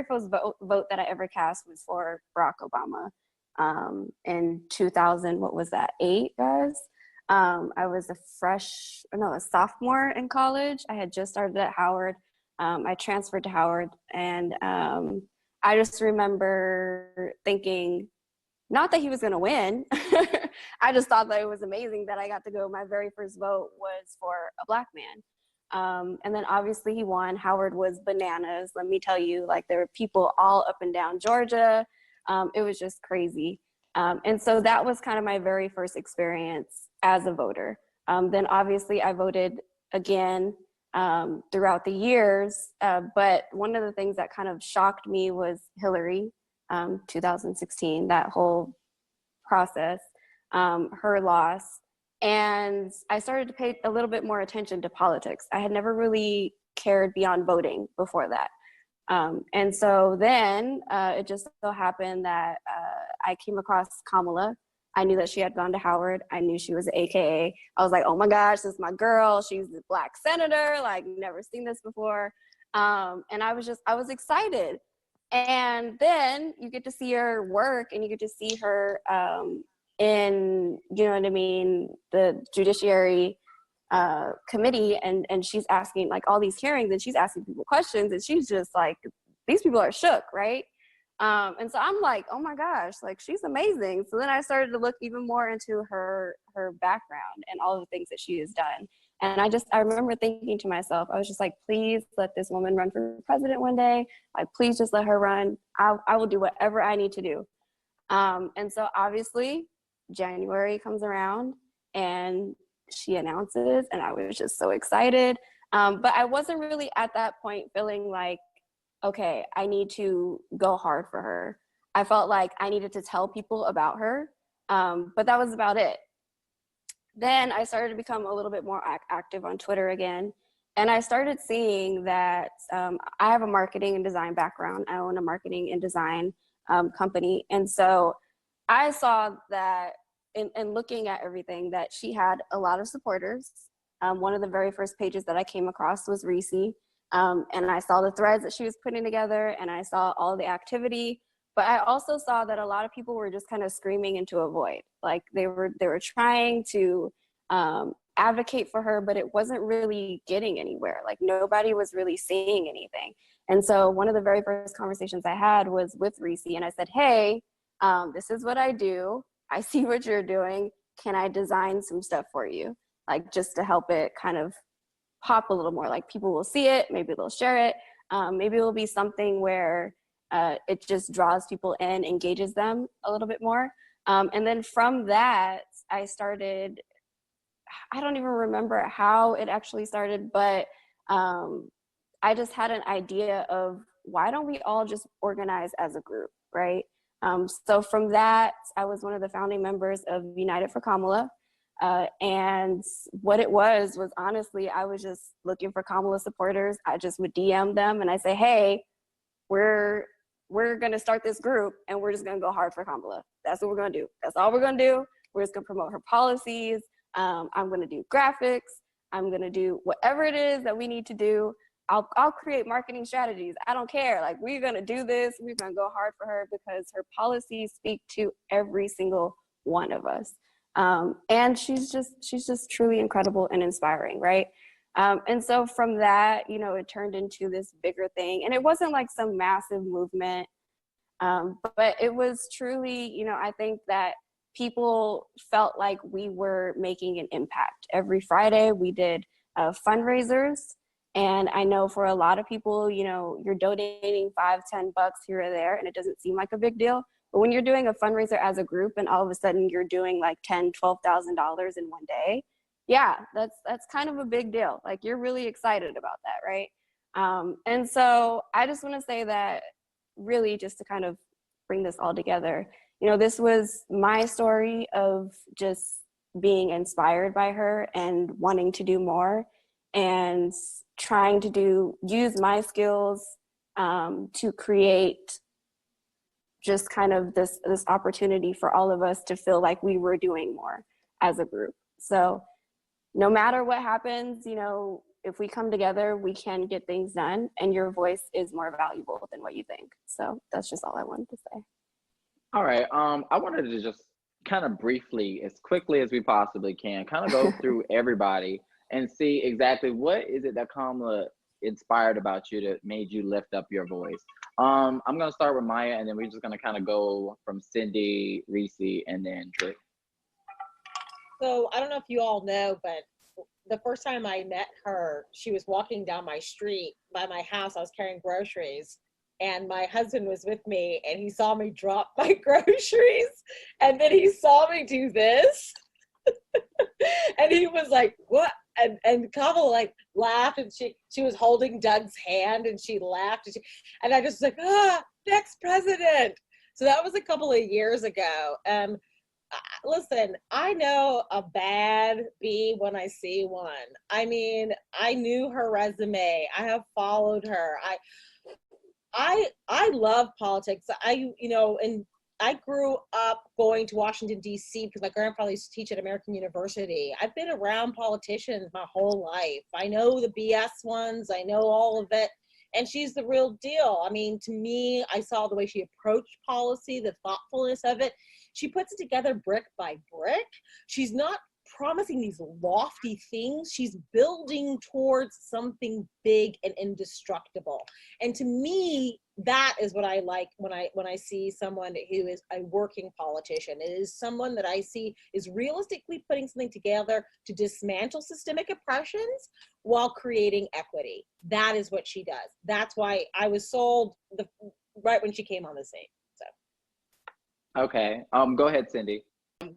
first vote that I ever cast was for Barack Obama in 2000. What was that? 8, guys. I was a sophomore in college. I had just started at Howard. I transferred to Howard, and I just remember thinking, not that he was going to win. I just thought that it was amazing that I got to go. My very first vote was for a Black man. And then obviously he won. Howard was bananas. Let me tell you, like, there were people all up and down Georgia. It was just crazy. And so that was kind of my very first experience as a voter. Then obviously I voted again throughout the years. But one of the things that kind of shocked me was Hillary, 2016, that whole process, her loss. And I started to pay a little bit more attention to politics. I had never really cared beyond voting before that. And so then it just so happened that I came across Kamala. I knew that she had gone to Howard. I knew she was an AKA. I was like, oh my gosh, this is my girl. She's the Black senator. Like, never seen this before. And I was excited. And then you get to see her work, and you get to see her in, you know what I mean, the Judiciary committee, and she's asking like all these hearings, and she's asking people questions, and she's just like, these people are shook, right? And so I'm like, oh my gosh, like, she's amazing. So then I started to look even more into her background and all of the things that she has done. And I remember thinking to myself, I was just like, please let this woman run for president one day. Like, please just let her run. I will do whatever I need to do. And so obviously January comes around and she announces, and I was just so excited. But I wasn't really at that point feeling like, okay, I need to go hard for her. I felt like I needed to tell people about her, but that was about it. Then I started to become a little bit more active on Twitter again. And I started seeing that I have a marketing and design background. I own a marketing and design company. And so I saw that in looking at everything, that she had a lot of supporters. One of the very first pages that I came across was Reecie. And I saw the threads that she was putting together, and I saw all the activity. But I also saw that a lot of people were just kind of screaming into a void. Like they were trying to advocate for her, but it wasn't really getting anywhere. Like nobody was really saying anything. And so one of the very first conversations I had was with Reecie, and I said, hey, this is what I do. I see what you're doing. Can I design some stuff for you? Like just to help it kind of pop a little more, like people will see it, maybe they'll share it. Maybe it'll be something where it just draws people in, engages them a little bit more. And then from that, I started, I don't even remember how it actually started, but I just had an idea of why don't we all just organize as a group, right? So from that, I was one of the founding members of United for Kamala. And what it was honestly, I was just looking for Kamala supporters. I just would DM them and I say, hey, we're going to start this group and we're just going to go hard for Kamala. That's what we're going to do. That's all we're going to do. We're just going to promote her policies. I'm going to do graphics. I'm going to do whatever it is that we need to do. I'll create marketing strategies. I don't care. Like, we're going to do this. We're going to go hard for her because her policies speak to every single one of us. And she's just truly incredible and inspiring, right? And so from that, you know, it turned into this bigger thing. And it wasn't like some massive movement, but it was truly, you know, I think that people felt like we were making an impact. Every Friday we did fundraisers. And I know for a lot of people, you know, you're donating $5-10 here or there, and it doesn't seem like a big deal. But when you're doing a fundraiser as a group and all of a sudden you're doing like $10,000-12,000 in one day, yeah, that's kind of a big deal. Like, you're really excited about that, right? And so I just want to say that, really, just to kind of bring this all together, you know, this was my story of just being inspired by her and wanting to do more and trying to use my skills to create just kind of this opportunity for all of us to feel like we were doing more as a group. So no matter what happens, you know, if we come together, we can get things done, and your voice is more valuable than what you think. So that's just all I wanted to say. All right. I wanted to just kind of briefly, as quickly as we possibly can, kind of go through everybody and see exactly what is it that Kamala inspired about you that made you lift up your voice. I'm gonna start with Maya, and then we're just gonna kind of go from Cindy, Reecie, and then Drew. So I don't know if you all know, but the first time I met her, she was walking down my street by my house. I was carrying groceries, and my husband was with me, and he saw me drop my groceries, and then he saw me do this, and he was like, "What?" And Kamala like laughed, and she was holding Doug's hand, and she laughed, and I just was like, next president. So that was a couple of years ago. Listen, I know a bad bee when I see one. I mean, I knew her resume. I have followed her. I love politics. I grew up going to Washington, D.C. because my grandfather used to teach at American University. I've been around politicians my whole life. I know the BS ones. I know all of it. And she's the real deal. I mean, to me, I saw the way she approached policy, the thoughtfulness of it. She puts it together brick by brick. She's not promising these lofty things. She's building towards something big and indestructible. And to me, that is what I like when I see someone who is a working politician. It is someone that I see is realistically putting something together to dismantle systemic oppressions while creating equity. That is what she does. That's why I was sold right when she came on the scene. So. Okay. Go ahead, Cindy.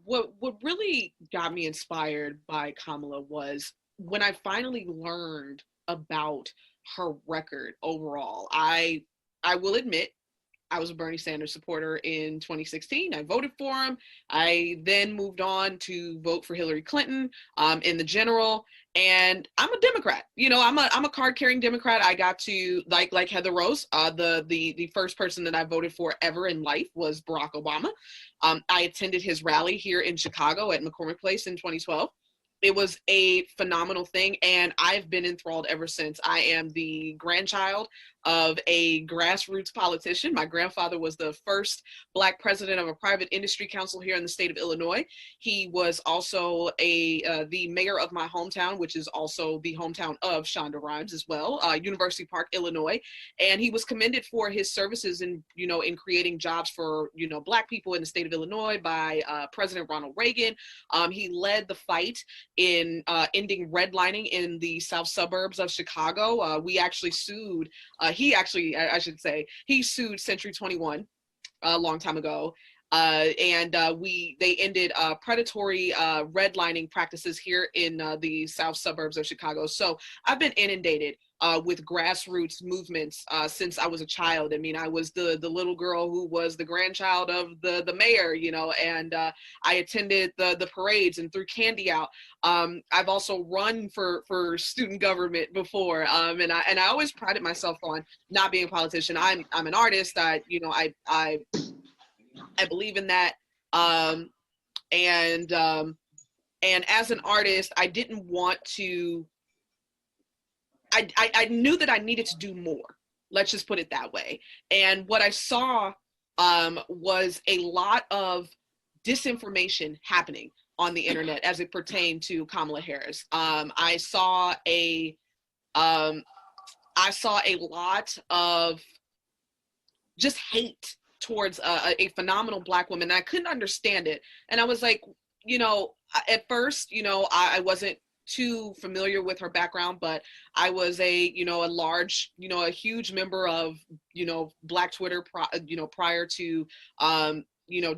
What really got me inspired by Kamala was when I finally learned about her record overall. I will admit, I was a Bernie Sanders supporter in 2016. I voted for him. I then moved on to vote for Hillary Clinton in the general. And I'm a Democrat. You know, I'm a card-carrying Democrat. I got to, like Heather Rose, the first person that I voted for ever in life was Barack Obama. I attended his rally here in Chicago at McCormick Place in 2012. it was a phenomenal thing, and I've been enthralled ever since. I am the grandchild of a grassroots politician. My grandfather was the first Black president of a private industry council here in the state of Illinois. He was also the mayor of my hometown, which is also the hometown of Shonda Rhimes as well, University Park, Illinois. And he was commended for his services in, in creating jobs for, Black people in the state of Illinois by President Ronald Reagan. He led the fight in ending redlining in the south suburbs of Chicago. We actually sued, he sued Century 21 a long time ago. And they ended predatory redlining practices here in the south suburbs of Chicago. So I've been inundated with grassroots movements since I was a child. I mean, I was the little girl who was the grandchild of the mayor, and I attended the parades and threw candy out. I've also run for student government before, and I always prided myself on not being a politician. I'm an artist. I believe in that. And as an artist, I didn't want to, I knew that I needed to do more. Let's just put it that way. And what I saw was a lot of disinformation happening on the internet as it pertained to Kamala Harris. I saw a lot of just hate towards a phenomenal Black woman. And I couldn't understand it. And I was like, at first, I wasn't too familiar with her background, but I was a huge member of, Black Twitter, prior to,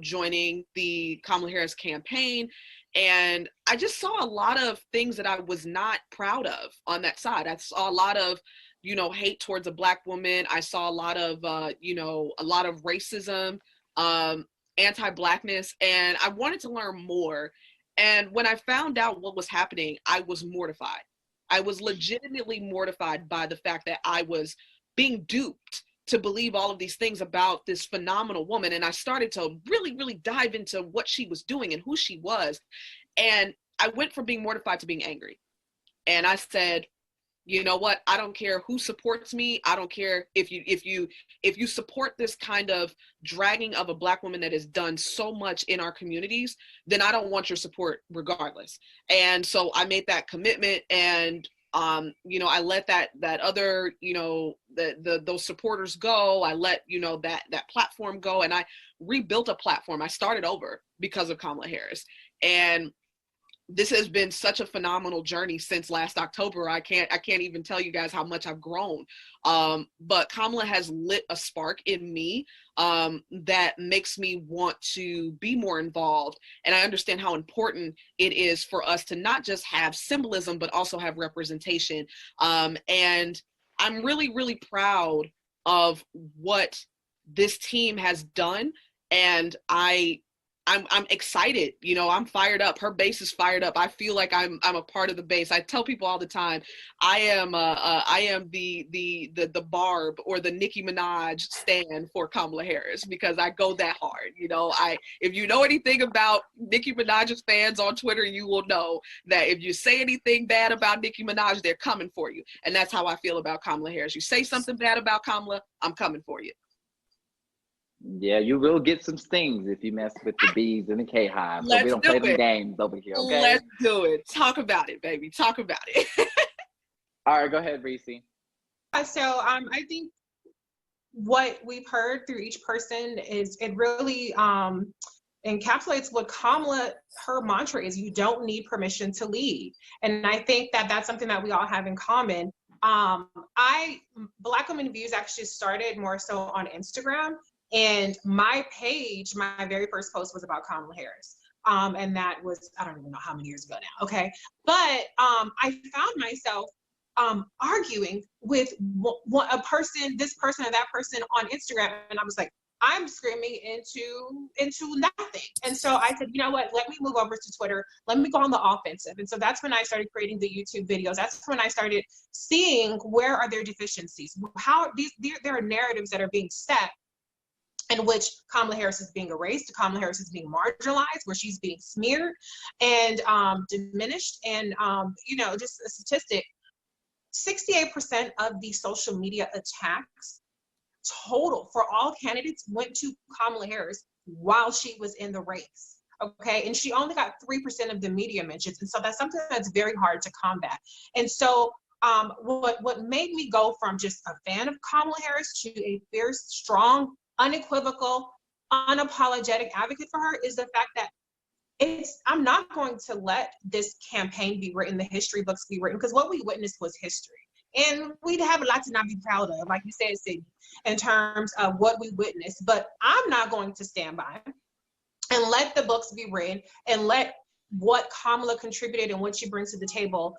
joining the Kamala Harris campaign. And I just saw a lot of things that I was not proud of on that side. I saw a lot of, hate towards a Black woman. I saw a lot of racism, anti-Blackness, and I wanted to learn more. And when I found out what was happening, I was mortified. I was legitimately mortified by the fact that I was being duped to believe all of these things about this phenomenal woman. And I started to really, really dive into what she was doing and who she was. And I went from being mortified to being angry. And I said, you know what? I don't care who supports me. I don't care if you support this kind of dragging of a Black woman that has done so much in our communities, then I don't want your support regardless. And so I made that commitment, and I let that other, those supporters go. I let, that platform go, and I rebuilt a platform. I started over because of Kamala Harris. And this has been such a phenomenal journey since last October. I can't even tell you guys how much I've grown. But Kamala has lit a spark in me that makes me want to be more involved. And I understand how important it is for us to not just have symbolism, but also have representation. And I'm really, really proud of what this team has done. And I'm excited, I'm fired up. Her base is fired up. I feel like I'm a part of the base. I tell people all the time, I am the Barb or the Nicki Minaj stan for Kamala Harris, because I go that hard. If you know anything about Nicki Minaj's fans on Twitter, you will know that if you say anything bad about Nicki Minaj, they're coming for you. And that's how I feel about Kamala Harris. You say something bad about Kamala, I'm coming for you. Yeah, you will get some stings if you mess with the bees and the KHive. So we don't play them games over here, okay? Let's do it. Talk about it, baby. Talk about it. All right, go ahead, Reecie. So I think what we've heard through each person is it really encapsulates what Kamala, her mantra is: you don't need permission to lead. And I think that that's something that we all have in common. Black Women Views actually started more so on Instagram. And my page, my very first post was about Kamala Harris. And that was, I don't even know how many years ago now, okay? But I found myself arguing with a person, this person or that person on Instagram. And I was like, I'm screaming into nothing. And so I said, you know what, let me move over to Twitter. Let me go on the offensive. And so that's when I started creating the YouTube videos. That's when I started seeing where are their deficiencies, how there are narratives that are being set. in which Kamala Harris is being erased, Kamala Harris is being marginalized, where she's being smeared and diminished. And, you know, just a statistic, 68% of the social media attacks total for all candidates went to Kamala Harris while she was in the race. Okay, and she only got 3% of the media mentions, and so that's something that's very hard to combat. And so what made me go from just a fan of Kamala Harris to a fierce, strong, unequivocal, unapologetic advocate for her is the fact that I'm not going to let this campaign be written, the history books be written, because what we witnessed was history. And we'd have a lot to not be proud of, like you said, Sydney, in terms of what we witnessed. But I'm not going to stand by and let the books be written and let what Kamala contributed and what she brings to the table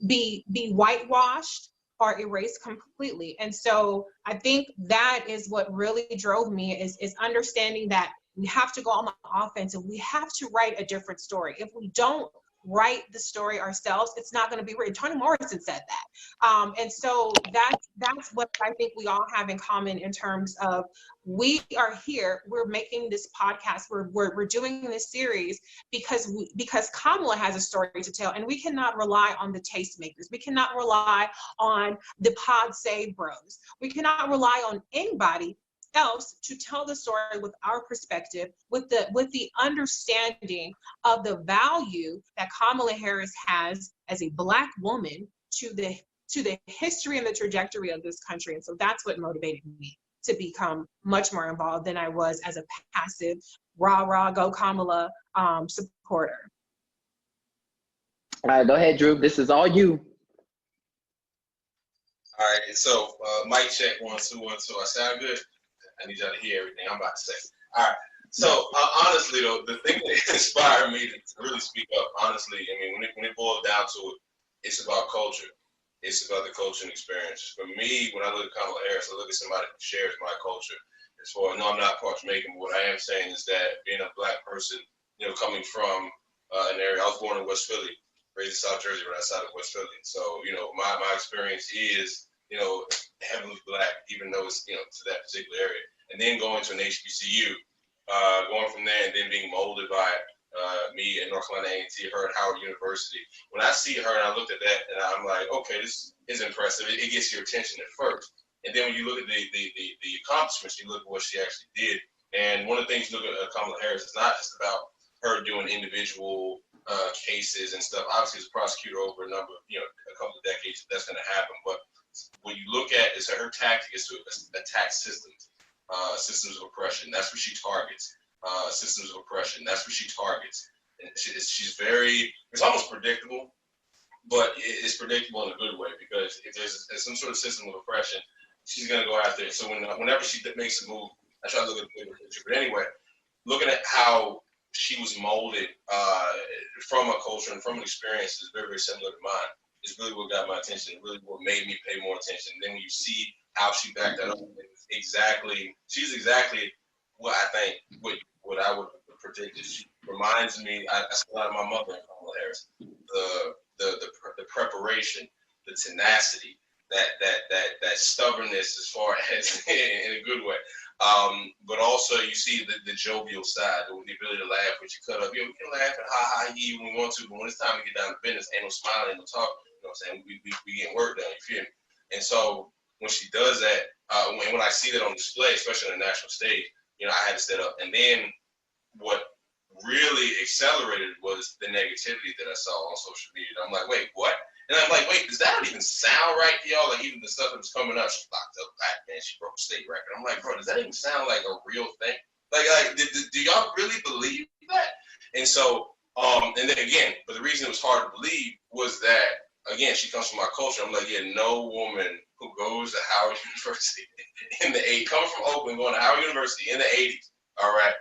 be whitewashed or erased completely. And so I think that is what really drove me is understanding that we have to go on the offensive. We have to write a different story. If we don't write the story ourselves, it's not going to be written. Toni Morrison said that. And so that's what I think we all have in common in terms of we are here, we're making this podcast, we're doing this series because Kamala has a story to tell, and we cannot rely on the tastemakers. We cannot rely on the pod save bros. We cannot rely on anybody else to tell the story with our perspective, with the understanding of the value that Kamala Harris has as a Black woman to the history and the trajectory of this country. And so that's what motivated me to become much more involved than I was as a passive rah go Kamala supporter. All right, go ahead, Drew. This is all you. All right, so mic check 1 2 1 2. I sound good? I need y'all to hear everything I'm about to say. All right. So honestly, though, the thing that inspired me to really speak up, honestly, I mean, when it boils down to it, it's about culture. It's about the culture and experience. For me, when I look at Kamala Harris, I look at somebody who shares my culture. As far as, no, I'm not part Jamaican, but what I am saying is that being a Black person, you know, coming from an area, I was born in West Philly, raised in South Jersey, right outside of West Philly. So, you know, my experience is, you know, heavily Black, even though it's, you know, to that particular area. And then going to an HBCU, going from there and then being molded by me at North Carolina A&T, her at Howard University. When I see her and I looked at that and I'm like, okay, this is impressive. It gets your attention at first. And then when you look at the accomplishments, you look at what she actually did. And one of the things you look at Kamala Harris, it's not just about her doing individual cases and stuff. Obviously, as a prosecutor over a number of, you know, a couple of decades, that's going to happen. But what you look at is her tactic is to attack systems. Systems of oppression, that's what she targets. Systems of oppression, that's what she targets. And she's very, it's almost predictable, but it's predictable in a good way, because if there's some sort of system of oppression, she's going to go after it. So whenever she makes a move, I try to look at the bigger picture. But anyway, looking at how she was molded from a culture and from an experience is very, very similar to mine. It's really what got my attention, really what made me pay more attention. And then when you see how she backed that up, she's exactly what I think, what I would predict. She reminds me, I see a lot of my mother in Kamala Harris. The preparation, the tenacity, that stubbornness, as far as in a good way. But also you see the jovial side, the ability to laugh when you cut up. You know, we can laugh and ha he when we want to, but when it's time to get down to business, ain't no smiling, ain't no talk. You know what I'm saying? We getting work done. You feel me? And so when she does that, when I see that on display, especially on the national stage, you know, I had to set up. And then what really accelerated was the negativity that I saw on social media. I'm like, wait, what? And I'm like, wait, does that even sound right to y'all? Like, even the stuff that was coming up, she locked up Black man, she broke a state record. I'm like, bro, does that even sound like a real thing? Like do y'all really believe that? And so, and then again, but the reason it was hard to believe was that, again, she comes from my culture. I'm like, yeah, no woman who goes to Howard University in the 80s, coming from Oakland, going to Howard University in the 80s, all right,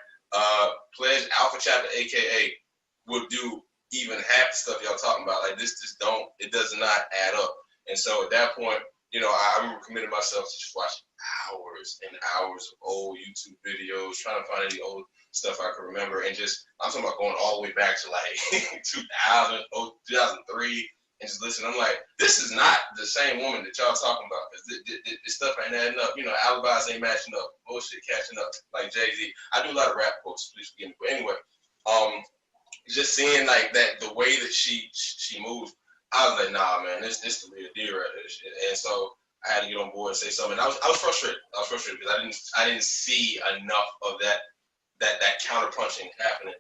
pledged Alpha Chapter, AKA, would do even half the stuff y'all talking about. Like, this just it does not add up. And so at that point, you know, I remember committing myself to just watch hours and hours of old YouTube videos, trying to find any old stuff I could remember. And just, I'm talking about going all the way back to like 2000, 2003, and just listen. I'm like, this is not the same woman that y'all talking about. Cause this stuff ain't adding up. You know, alibis ain't matching up. Bullshit catching up. Like Jay-Z. I do a lot of rap quotes. Please forgive me. But anyway, just seeing like that, the way that she moves, I was like, nah, man, this the real deal right here. And so I had to get on board and say something. And I was frustrated. I was frustrated because I didn't see enough of that counterpunching happening.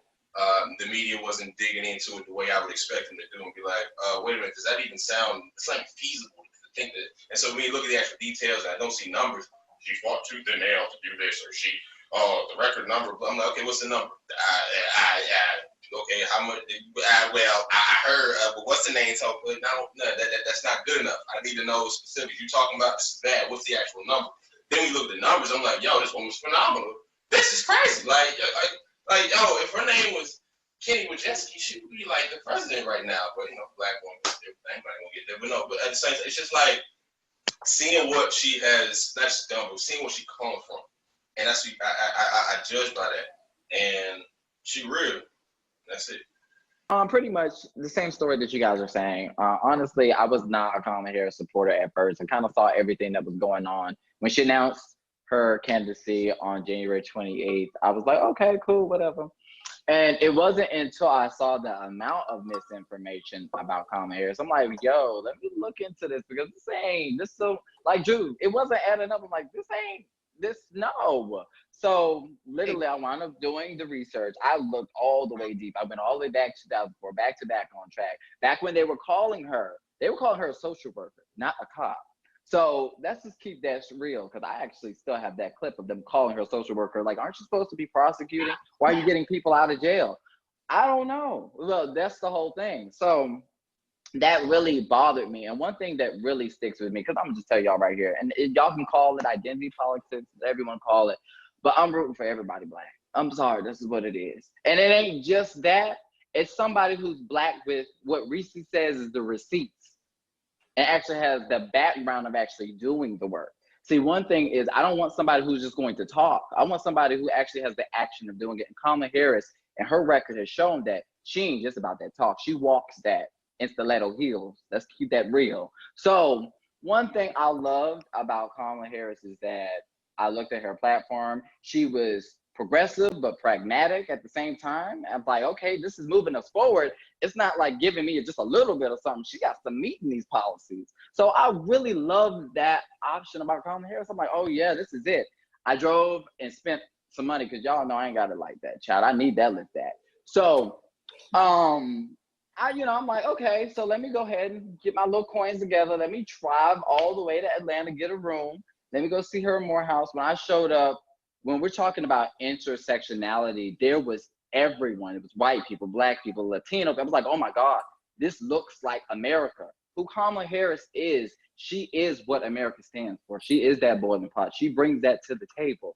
The media wasn't digging into it the way I would expect them to do and be like, wait a minute, does that even sound, it's like feasible to think that. And so when you look at the actual details and I don't see numbers, she fought tooth and nail to do this, or she, the record number, I'm like, okay, what's the number? Okay, how much, I heard, but what's the name? So, no, that's not good enough. I need to know specifics. You talking about this is bad, what's the actual number? Then we look at the numbers, I'm like, yo, this woman's phenomenal. This is crazy. Like, yo, if her name was Kenny Wojcicki, she would be like the president right now. But, you know, black woman, everything, but I won't get there. But no, but at the same time, it's just like seeing what she has, not just done, but seeing what she come from. And that's, I judge by that. And she real. That's it. Pretty much the same story that you guys are saying. Honestly, I was not a Kamala Harris supporter at first. I kind of saw everything that was going on. When she announced her candidacy on January 28th, I was like, okay, cool, whatever. And it wasn't until I saw the amount of misinformation about Kamala Harris, I'm like, yo, let me look into this because this so, like, Drew, it wasn't adding up. I'm like, no. So literally, I wound up doing the research. I looked all the way deep. I went all the way back to 2004, back to back on track. Back when they were calling her a social worker, not a cop. So let's just keep that real, because I actually still have that clip of them calling her a social worker. Like, aren't you supposed to be prosecuting? Why are you getting people out of jail? I don't know. Well, that's the whole thing. So that really bothered me. And one thing that really sticks with me, because I'm gonna just tell y'all right here, and y'all can call it identity politics, everyone call it, but I'm rooting for everybody black. I'm sorry, this is what it is. And it ain't just that, it's somebody who's black with what Reecie says is the receipts, and actually has the background of actually doing the work. See, one thing is, I don't want somebody who's just going to talk. I want somebody who actually has the action of doing it. And Kamala Harris, and her record has shown that she ain't just about that talk. She walks that in stiletto heels. Let's keep that real. So one thing I loved about Kamala Harris is that I looked at her platform. She was progressive, but pragmatic at the same time. I'm like, okay, this is moving us forward. It's not like giving me just a little bit of something. She got some meat in these policies. So I really love that option about Kamala Harris. I'm like, oh yeah, this is it. I drove and spent some money, because y'all know I ain't got it like that, child. I need that lift that. So I'm like, okay, so let me go ahead and get my little coins together. Let me drive all the way to Atlanta, get a room. Let me go see her in Morehouse. When I showed up, when we're talking about intersectionality, there was everyone. It was white people, black people, Latino. I was like, oh my God, this looks like America. Who Kamala Harris is, she is what America stands for. She is that boiling pot. She brings that to the table.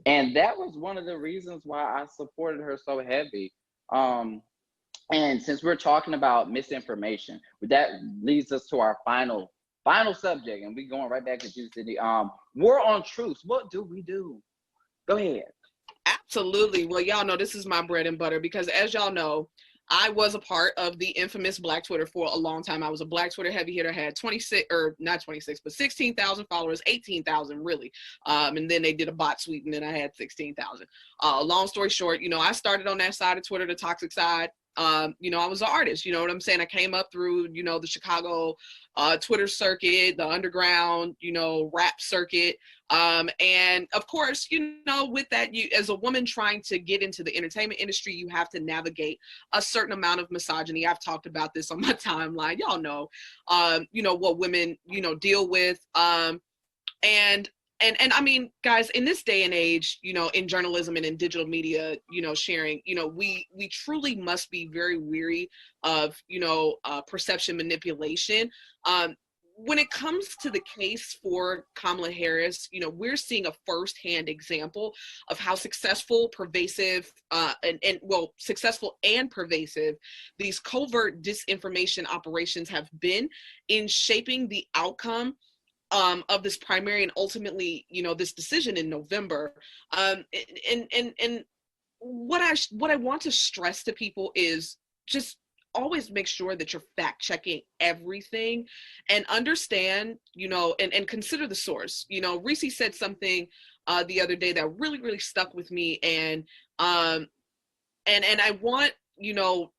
And that was one of the reasons why I supported her so heavy. And since we're talking about misinformation, that leads us to our final subject, and we're going right back to you, Sydney. War on truth. What do we do? Go ahead. Absolutely. Well, y'all know this is my bread and butter, because as y'all know, I was a part of the infamous Black Twitter for a long time. I was a Black Twitter heavy hitter, had 16,000 followers, 18,000 really. And then they did a bot sweep, and then I had 16,000. Long story short, I started on that side of Twitter, the toxic side. I was an artist, you know what I'm saying? I came up through, the Chicago Twitter circuit, the underground, rap circuit. And of course, with that, you, as a woman trying to get into the entertainment industry, you have to navigate a certain amount of misogyny. I've talked about this on my timeline. Y'all know, what women, deal with. And I mean, guys, in this day and age, in journalism and in digital media, sharing, we truly must be very weary of, perception manipulation. When it comes to the case for Kamala Harris, we're seeing a firsthand example of how successful, pervasive, successful and pervasive these covert disinformation operations have been in shaping the outcome of this primary, and ultimately, this decision in November. And what I want to stress to people is just always make sure that you're fact checking everything and understand, you know, and consider the source. You know, Reecie said something the other day that really, really stuck with me. And I want, you know,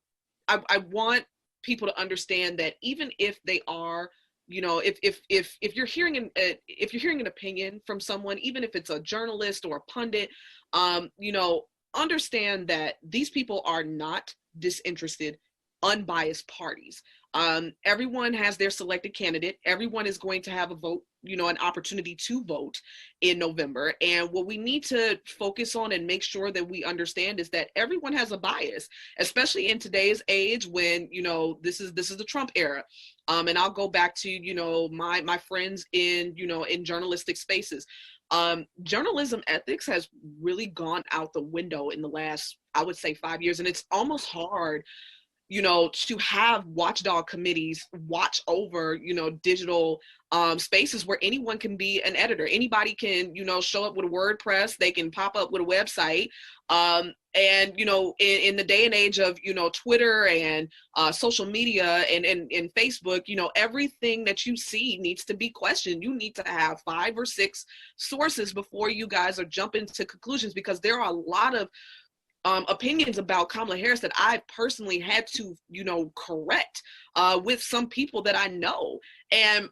I want people to understand that even if they are, you know, if you're hearing an opinion from someone, even if it's a journalist or a pundit, you know, understand that these people are not disinterested, unbiased parties. Everyone has their selected candidate. Everyone is going to have a vote, you know, an opportunity to vote in November. And what we need to focus on and make sure that we understand is that everyone has a bias, especially in today's age when, you know, this is the Trump era. And I'll go back to, you know, my friends in, you know, in journalistic spaces. Journalism ethics has really gone out the window in the last, I would say, 5 years. And it's almost hard, you know, to have watchdog committees watch over, you know, digital spaces where anyone can be an editor. Anybody can, you know, show up with a WordPress, they can pop up with a website. And, you know, in the day and age of, you know, Twitter and social media and Facebook, you know, everything that you see needs to be questioned. You need to have 5 or 6 sources before you guys are jumping to conclusions, because there are a lot of opinions about Kamala Harris that I personally had to, you know, correct with some people that I know. And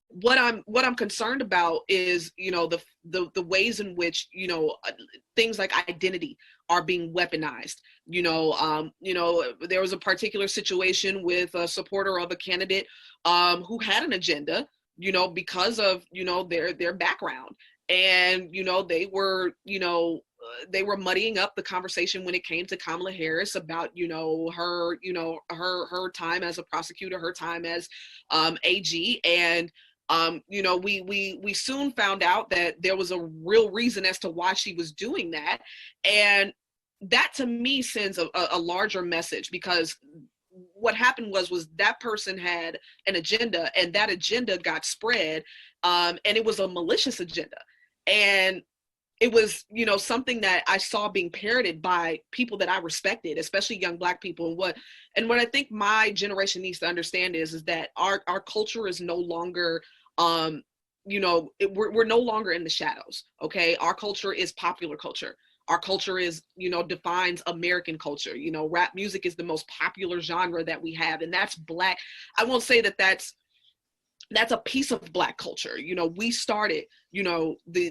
what I'm concerned about is, you know, the ways in which, you know, things like identity are being weaponized. You know, there was a particular situation with a supporter of a candidate who had an agenda, you know, because of, you know, their background. And, you know, they were muddying up the conversation when it came to Kamala Harris about, you know, her time as a prosecutor, her time as AG. And, you know, we soon found out that there was a real reason as to why she was doing that. And that to me sends a larger message, because what happened was that person had an agenda, and that agenda got spread, and it was a malicious agenda. And it was, you know, something that I saw being parroted by people that I respected, especially young Black people. And what I think my generation needs to understand is that our culture is no longer, you know, we're no longer in the shadows. Okay, our culture is popular culture. Our culture is, you know, defines American culture. You know, rap music is the most popular genre that we have, and that's Black. I won't say that that's a piece of Black culture. You know, we started, you know, the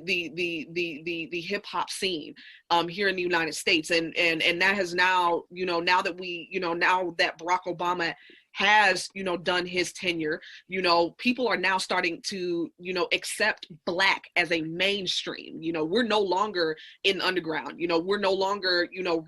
hip hop scene here in the United States, and that has now, you know, now that Barack Obama has, you know, done his tenure, you know, people are now starting to, you know, accept Black as a mainstream. You know, we're no longer in the underground. You know, we're no longer, you know,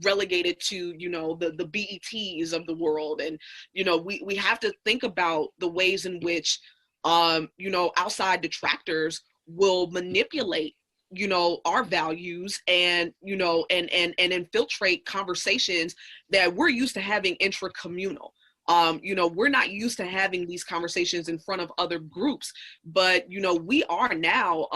relegated to, you know, the BETs of the world. And, you know, we have to think about the ways in which, you know, outside detractors will manipulate, you know, our values, and, you know, and infiltrate conversations that we're used to having intracommunal. You know, we're not used to having these conversations in front of other groups, but, you know, we are now,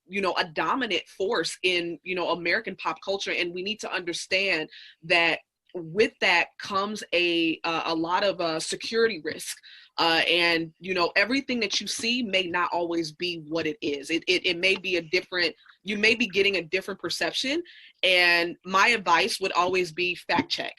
you know, a dominant force in, you know, American pop culture. And we need to understand that with that comes a lot of security risk. And, you know, everything that you see may not always be what it is. It may be you may be getting a different perception. And my advice would always be fact check.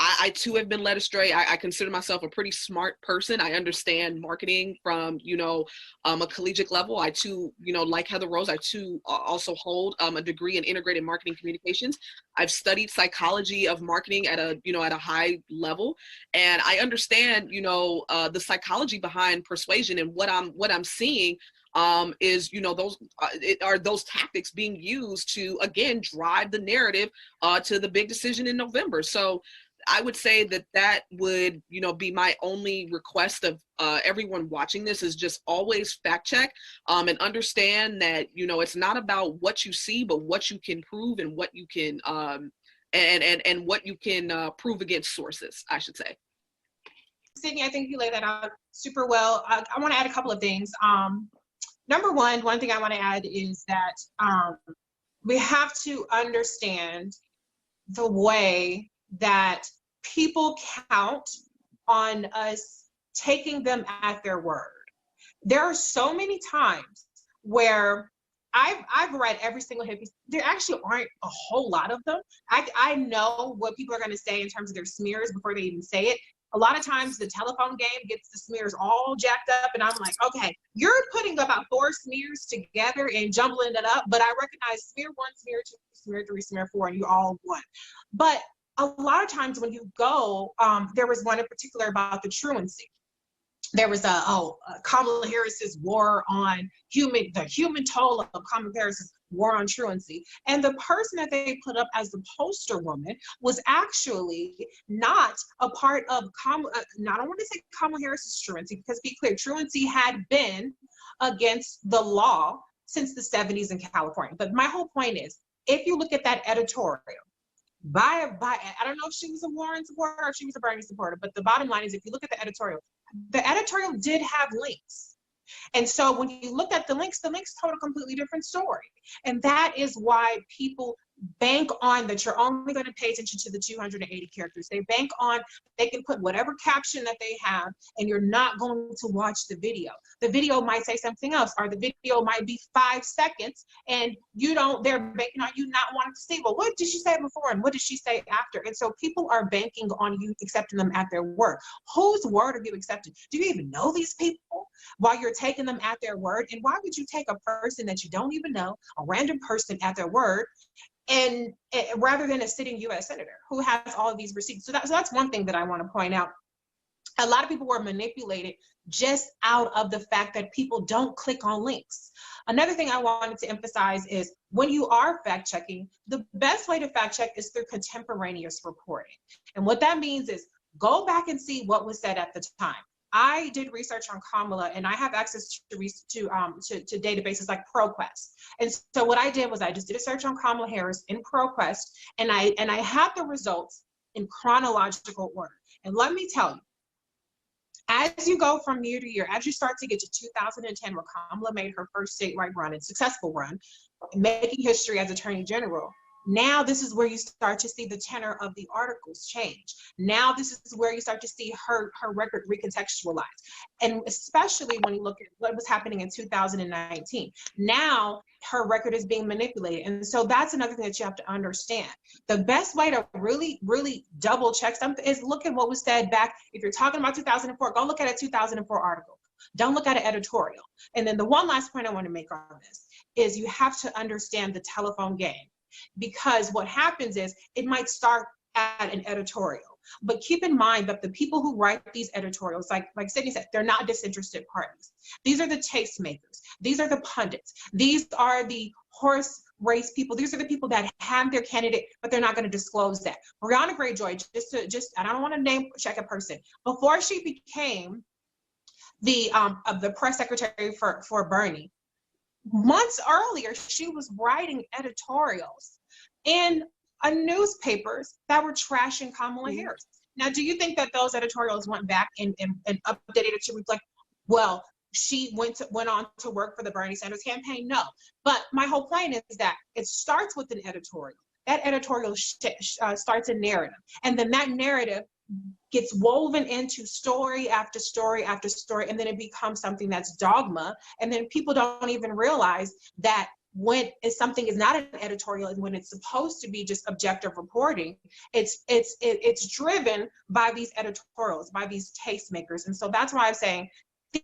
I too have been led astray. I consider myself a pretty smart person. I understand marketing from, you know, a collegiate level. I too, you know, like Heather Rose, I too also hold a degree in integrated marketing communications. I've studied psychology of marketing at a high level. And I understand, you know, the psychology behind persuasion. And what I'm seeing is, you know, those tactics being used to, again, drive the narrative to the big decision in November. So I would say that would, you know, be my only request of everyone watching this, is just always fact check and understand that, you know, it's not about what you see, but what you can prove and what you can and what you can prove against sources, I should say. Sydney, I think you laid that out super well. I want to add a couple of things. Number one thing I want to add is that we have to understand the way that people count on us taking them at their word. There are so many times where I've read every single hit piece. There actually aren't a whole lot of them. I know what people are going to say in terms of their smears before they even say it. A lot of times the telephone game gets the smears all jacked up, and I'm like, okay, you're putting about 4 smears together and jumbling it up, but I recognize smear 1, smear 2, smear 3, smear 4, and you all one. But a lot of times when you go, there was one in particular about the truancy. There was Kamala Harris's war on the human toll of Kamala Harris's war on truancy. And the person that they put up as the poster woman was actually not a part of I don't want to say Kamala Harris's truancy, because be clear, truancy had been against the law since the 70s in California. But my whole point is, if you look at that editorial, I don't know if she was a Warren supporter or if she was a Bernie supporter, but the bottom line is, if you look at the editorial did have links. And so when you look at the links told a completely different story. And that is why people bank on that you're only going to pay attention to the 280 characters. They bank on, they can put whatever caption that they have, and you're not going to watch the video. The video might say something else, or the video might be 5 seconds, and they're banking on you not wanting to see, well, what did she say before and what did she say after? And so people are banking on you accepting them at their word. Whose word are you accepting? Do you even know these people while you're taking them at their word? And why would you take a person that you don't even know, a random person, at their word, and rather than a sitting U.S. senator who has all of these receipts? So that's one thing that I want to point out. A lot of people were manipulated just out of the fact that people don't click on links. Another thing I wanted to emphasize is, when you are fact checking, the best way to fact check is through contemporaneous reporting. And what that means is, go back and see what was said at the time. I did research on Kamala, and I have access to databases like ProQuest. And so what I did was, I just did a search on Kamala Harris in ProQuest, and I had the results in chronological order. And let me tell you, as you go from year to year, as you start to get to 2010, where Kamala made her first statewide run, and successful run, making history as Attorney General, now this is where you start to see the tenor of the articles change. Now this is where you start to see her record recontextualized. And especially when you look at what was happening in 2019. Now her record is being manipulated. And so that's another thing that you have to understand. The best way to really, really double check something is look at what was said back. If you're talking about 2004, go look at a 2004 article. Don't look at an editorial. And then the one last point I want to make on this is, you have to understand the telephone game. Because what happens is, it might start at an editorial, but keep in mind that the people who write these editorials, like Sydney said, they're not disinterested parties. These are the tastemakers. These are the pundits. These are the horse race people. These are the people that have their candidate, but they're not going to disclose that. Brianna Greyjoy, I don't want to name check a person, before she became the press secretary for Bernie, months earlier, she was writing editorials in newspapers that were trashing Kamala Harris. Now, do you think that those editorials went back and updated it to reflect, well, she went on to work for the Bernie Sanders campaign? No. But my whole point is that it starts with an editorial. That editorial starts a narrative. And then that narrative gets woven into story after story after story, and then it becomes something that's dogma. And then people don't even realize that when something is not an editorial, and when it's supposed to be just objective reporting, it's driven by these editorials, by these tastemakers. And so that's why I'm saying,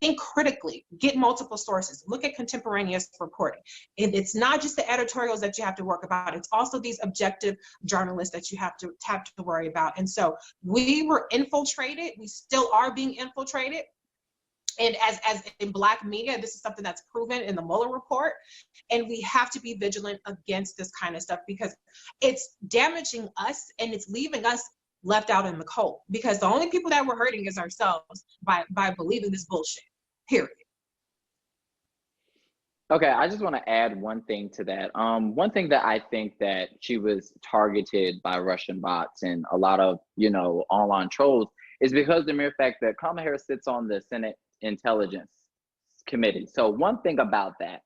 think critically, get multiple sources, look at contemporaneous reporting. And it's not just the editorials that you have to work about, it's also these objective journalists that you have to worry about. And so we were infiltrated, we still are being infiltrated. And as in Black media, this is something that's proven in the Mueller report. And we have to be vigilant against this kind of stuff, because it's damaging us and it's leaving us left out in the cold, because the only people that we're hurting is ourselves by believing this bullshit, period. Okay, I just want to add one thing to that. One thing that I think that she was targeted by Russian bots and a lot of, online trolls is because the mere fact that Kamala Harris sits on the Senate Intelligence Committee. So one thing about that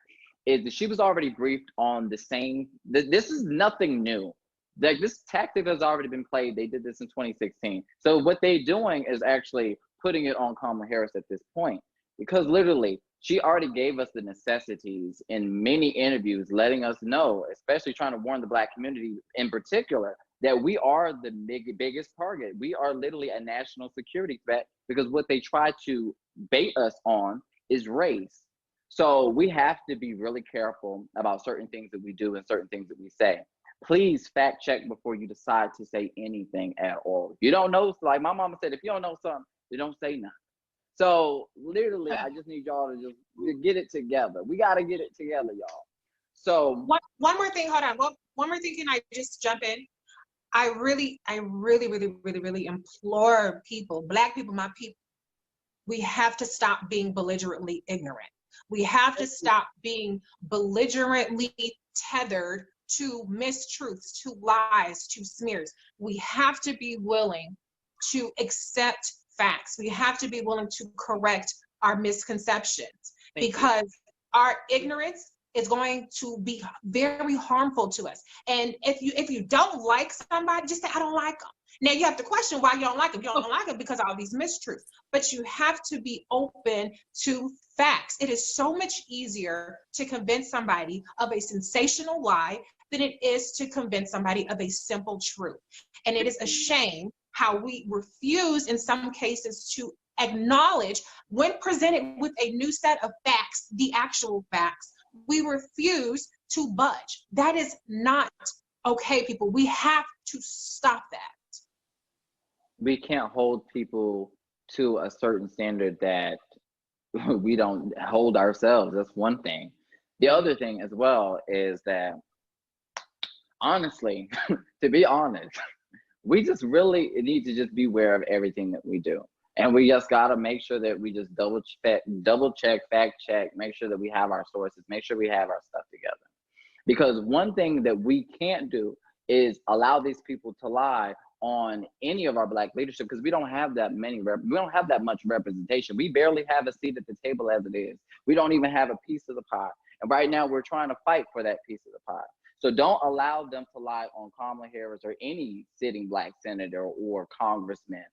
is that she was already briefed on the same, this is nothing new. Like, this tactic has already been played. They did this in 2016. So what they're doing is actually putting it on Kamala Harris at this point, because literally she already gave us the necessities in many interviews, letting us know, especially trying to warn the Black community in particular, that we are the biggest target. We are literally a national security threat, because what they try to bait us on is race. So we have to be really careful about certain things that we do and certain things that we say. Please fact check before you decide to say anything at all. If you don't know, like my mama said, if you don't know something, you don't say nothing. So literally, I just need y'all to just get it together. We got to get it together, y'all. So one more thing, hold on. One more thing, can I just jump in? I really implore people, Black people, my people, we have to stop being belligerently ignorant. We have to stop being belligerently tethered to mistruths, to lies, to smears. We have to be willing to accept facts. We have to be willing to correct our misconceptions, because our ignorance is going to be very harmful to us. And if you don't like somebody, just say, I don't like them. Now you have to question why you don't like them. You don't like them because of all these mistruths. But you have to be open to facts. It is so much easier to convince somebody of a sensational lie than it is to convince somebody of a simple truth. And it is a shame how we refuse in some cases to acknowledge, when presented with a new set of facts, the actual facts, we refuse to budge. That is not okay, people. We have to stop that. We can't hold people to a certain standard that we don't hold ourselves. That's one thing. The other thing as well is that, honestly, to be honest, we just really need to just be aware of everything that we do. And we just got to make sure that we just double check, fact check, make sure that we have our sources, make sure we have our stuff together. Because one thing that we can't do is allow these people to lie on any of our Black leadership, because we don't have that much representation. We barely have a seat at the table as it is. We don't even have a piece of the pie. And right now we're trying to fight for that piece of the pie. So don't allow them to lie on Kamala Harris or any sitting Black senator or congressman,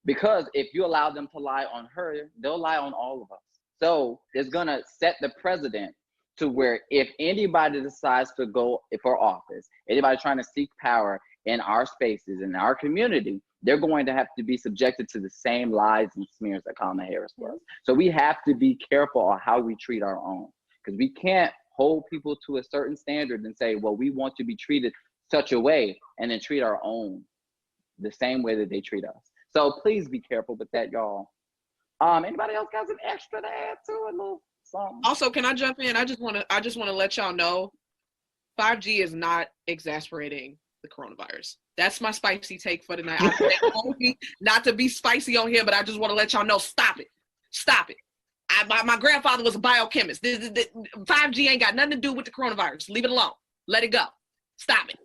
because if you allow them to lie on her, they'll lie on all of us. So it's gonna set the precedent to where if anybody decides to go for office, anybody trying to seek power in our spaces, in our community, they're going to have to be subjected to the same lies and smears that Kamala Harris was. So we have to be careful on how we treat our own, because we can't hold people to a certain standard and say, well, we want to be treated such a way, and then treat our own the same way that they treat us. So please be careful with that, y'all. Anybody else got some extra to add to it? A little something? Also, can I jump in? I just want to let y'all know, 5G is not exasperating the coronavirus. That's my spicy take for tonight. Not to be spicy on here, but I just want to let y'all know, stop it. My grandfather was a biochemist. 5G ain't got nothing to do with the coronavirus. Leave it alone. Let it go. Stop it.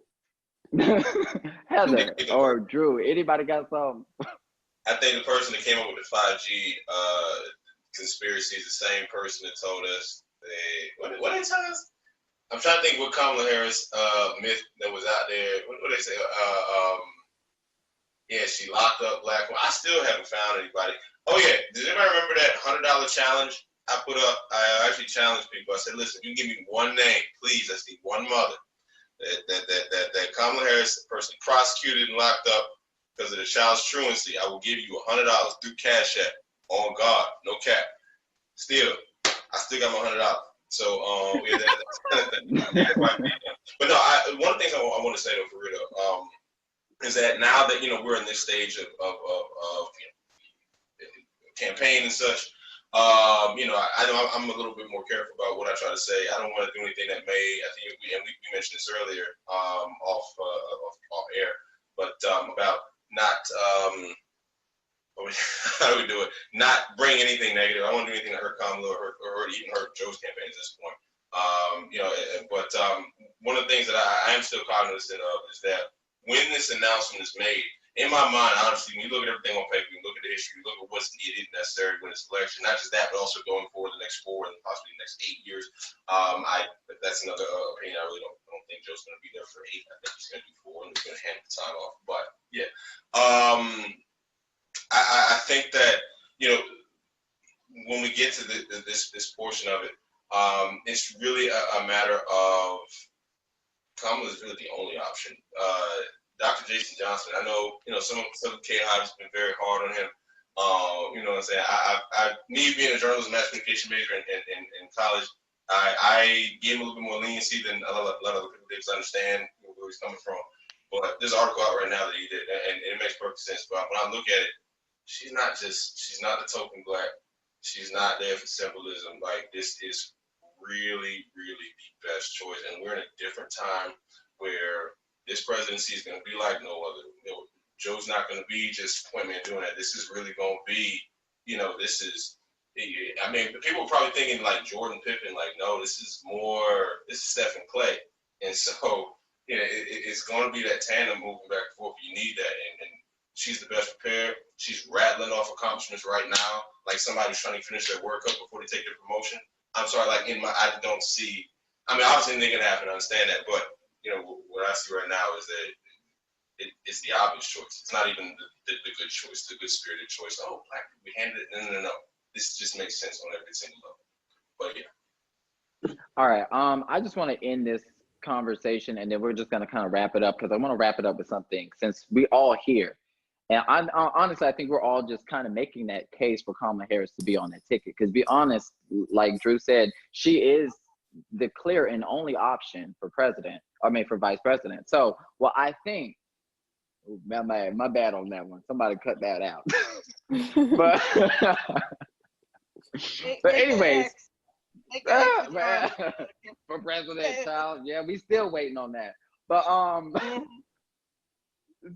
Heather or Drew, anybody got something? I think the person that came up with the 5G conspiracy is the same person that told us what did they tell us? I'm trying to think what Kamala Harris myth that was out there. What did they say? Yeah, she locked up Black women. I still haven't found anybody. Oh yeah, does anybody remember that $100 challenge I put up? I actually challenged people. I said, listen, you give me one name, please. I see one mother that Kamala Harris, the person prosecuted and locked up because of the child's truancy. I will give you $100 through Cash App. On God, no cap. Still, I still got my $100. So yeah, but no, one of the things I want to say though, for real, is that now that we're in this stage of campaign and such, I know I'm a little bit more careful about what I try to say. I don't want to do anything that may, I think we mentioned this earlier off air, but about not how do we do it? Not bring anything negative. I don't want to do anything that hurt Kamala or even hurt Joe's campaign at this point. But one of the things that I am still cognizant of is that when this announcement is made, in my mind, honestly, when you look at everything on paper, you look at the history, you look at what's needed and necessary when it's election, not just that, but also going forward the next 4 and possibly the next 8 years. I But that's another opinion. I really don't think Joe's going to be there for 8. I think he's going to do 4, and he's going to hand the time off. But yeah, I think that, you know, when we get to this portion of it, it's really a matter of Kamala is really the only option. Dr. Jason Johnson, I know, you know, some of KHive has been very hard on him. You know what I'm saying? Me being a journalism mass communication major in college, I gave him a little bit more leniency than a lot of other people did, because I understand where he's coming from. But there's an article out right now that he did, and it makes perfect sense. But when I look at it, she's not the token black. She's not there for symbolism. Like, this is really, really the best choice. And we're in a different time where this presidency is going to be like no other. You know, Joe's not going to be just point man doing that. This is really going to be, you know, this is, I mean, people are probably thinking like Jordan Pippen, like, no, this is Stephen Clay. And so, you know, it's going to be that tandem moving back and forth. You need that. And she's the best prepared. She's rattling off accomplishments right now, like somebody who's trying to finish their workup before they take their promotion. I'm sorry, like I don't see, I mean, obviously anything can happen, I understand that, but, you know, what I see right now is that it's the obvious choice. It's not even the good choice, the good spirited choice. Oh, black people, we handed it. No. This just makes sense on every single level. But yeah. All right. I just want to end this conversation, and then we're just going to kind of wrap it up, because I want to wrap it up with something, since we all here. And honestly, I think we're all just kind of making that case for Kamala Harris to be on that ticket. Because be honest, like Drew said, she is the clear and only option for for vice president. So, well, I think, my bad on that one. Somebody cut that out. but anyways, for president, child, yeah, we still waiting on that. But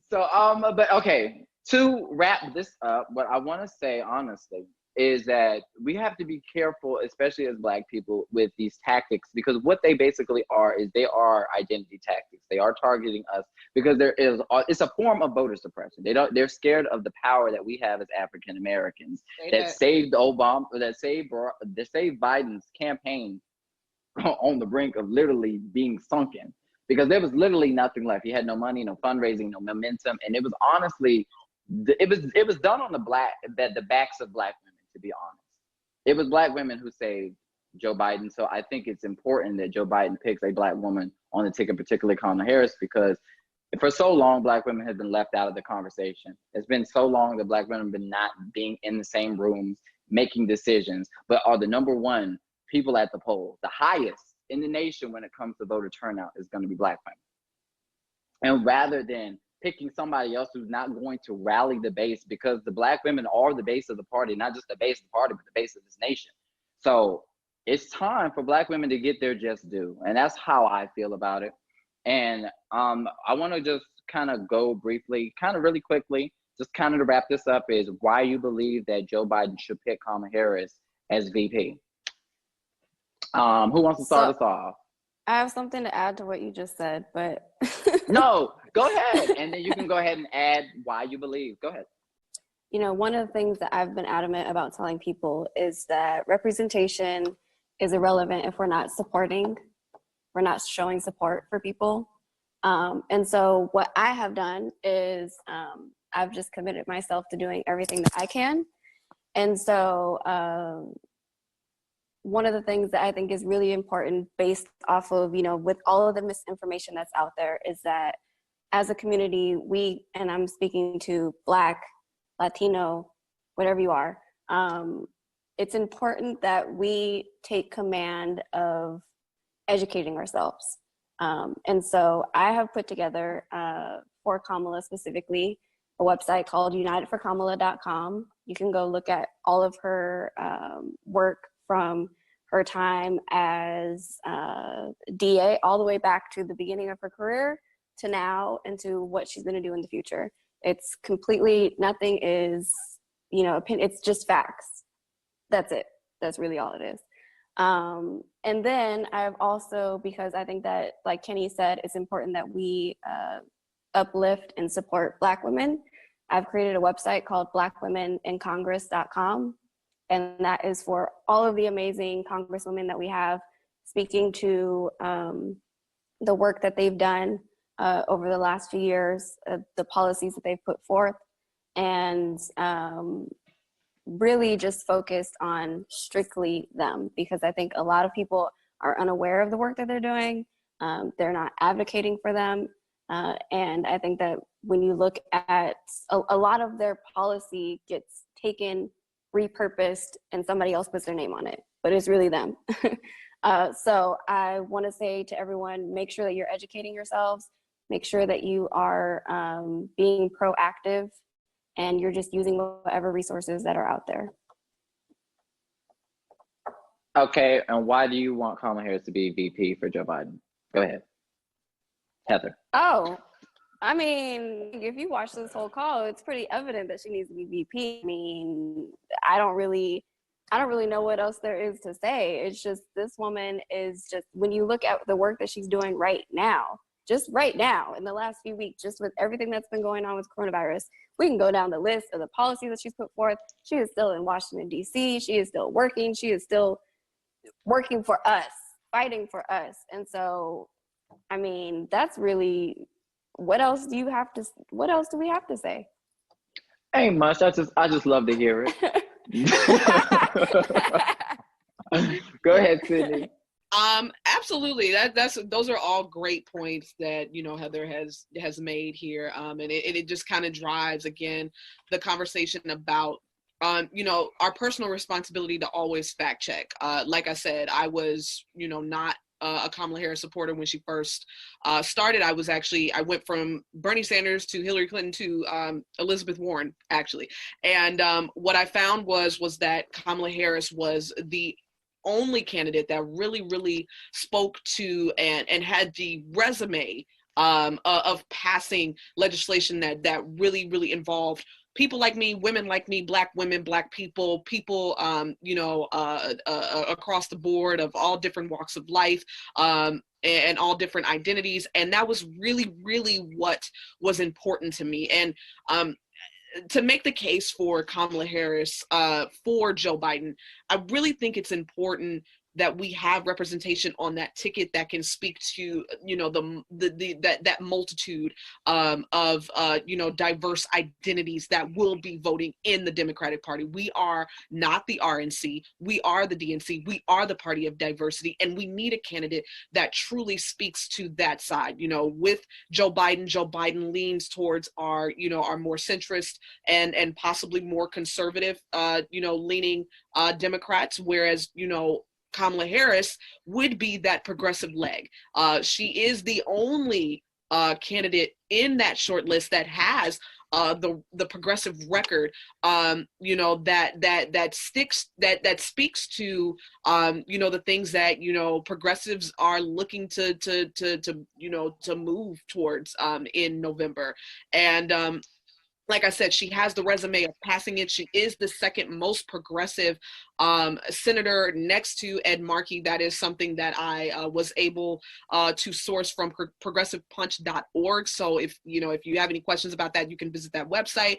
but okay, to wrap this up, what I want to say honestly is that we have to be careful, especially as Black people, with these tactics, because what they basically are is they are identity tactics. They are targeting us because it's a form of voter suppression. They're scared of the power that we have as African Americans that saved Biden's campaign on the brink of literally being sunken, because there was literally nothing left. He had no money, no fundraising, no momentum, and it was honestly, it was done on the backs of Black women. To be honest, it was Black women who saved Joe Biden. So I think it's important that Joe Biden picks a Black woman on the ticket, particularly Kamala Harris, because for so long, Black women have been left out of the conversation. It's been so long that Black women have been not being in the same rooms, making decisions, but are the number one people at the polls. The highest in the nation when it comes to voter turnout is going to be Black women. And rather than picking somebody else who's not going to rally the base, because the Black women are the base of the party, not just the base of the party, but the base of this nation. So it's time for Black women to get their just due. And that's how I feel about it. And I want to just kind of go briefly, kind of really quickly, just kind of to wrap this up, is why you believe that Joe Biden should pick Kamala Harris as VP. Who wants to start us off? I have something to add to what you just said, but no, go ahead. And then you can go ahead and add why you believe. Go ahead. You know, one of the things that I've been adamant about telling people is that representation is irrelevant if we're not showing support for people. And so what I have done is I've just committed myself to doing everything that I can. And so one of the things that I think is really important, based off of, you know, with all of the misinformation that's out there, is that as a community, and I'm speaking to Black, Latino, whatever you are, it's important that we take command of educating ourselves. And so I have put together, for Kamala specifically, a website called unitedforkamala.com. You can go look at all of her work from her time as DA all the way back to the beginning of her career to now, and to what she's going to do in the future. It's completely, nothing is, you know, it's just facts. That's it. That's really all it is. And then I've also, because I think that, like Kenny said, it's important that we uplift and support Black women, I've created a website called blackwomenincongress.com. And that is for all of the amazing congresswomen that we have speaking to the work that they've done over the last few years, the policies that they've put forth, and really just focused on strictly them, because I think a lot of people are unaware of the work that they're doing. They're not advocating for them. And I think that when you look at a lot of their policy gets taken, repurposed, and somebody else puts their name on it, but it's really them. So I want to say to everyone, make sure that you're educating yourselves, make sure that you are being proactive, and you're just using whatever resources that are out there. Okay, and why do you want Kamala Harris to be VP for Joe Biden? Go ahead, Heather. Oh, I mean, if you watch this whole call, it's pretty evident that she needs to be VP. I mean, I don't really know what else there is to say. It's just, this woman is just, when you look at the work that she's doing right now, just right now in the last few weeks, just with everything that's been going on with coronavirus, we can go down the list of the policies that she's put forth. She is still in Washington, D.C. She is still working. She is still working for us, fighting for us. And so, I mean, that's really, what else do we have to say? Ain't much. I just love to hear it. Go ahead, Sydney. Absolutely. Those are all great points that, Heather has made here. And it just kind of drives, again, the conversation about, our personal responsibility to always fact check. Like I said, I was, not a Kamala Harris supporter when she first started. I went from Bernie Sanders to Hillary Clinton to Elizabeth Warren, actually. And what I found was that Kamala Harris was the only candidate that really, really spoke to and had the resume of passing legislation that really, really involved people like me, women like me, Black women, Black people, across the board of all different walks of life, and all different identities. And that was really, really what was important to me. And to make the case for Kamala Harris for Joe Biden, I really think it's important that we have representation on that ticket that can speak to, that multitude of diverse identities that will be voting in the Democratic Party. We are not the RNC, we are the DNC, we are the party of diversity, and we need a candidate that truly speaks to that side. With Joe Biden leans towards our more centrist and possibly more conservative, leaning Democrats, whereas, Kamala Harris would be that progressive leg. She is the only candidate in that short list that has the progressive record, that speaks to the things that progressives are looking to move towards in November. And like I said, she has the resume of passing it. She is the second most progressive senator next to Ed Markey. That is something that I was able to source from progressivepunch.org. So if you have any questions about that, you can visit that website.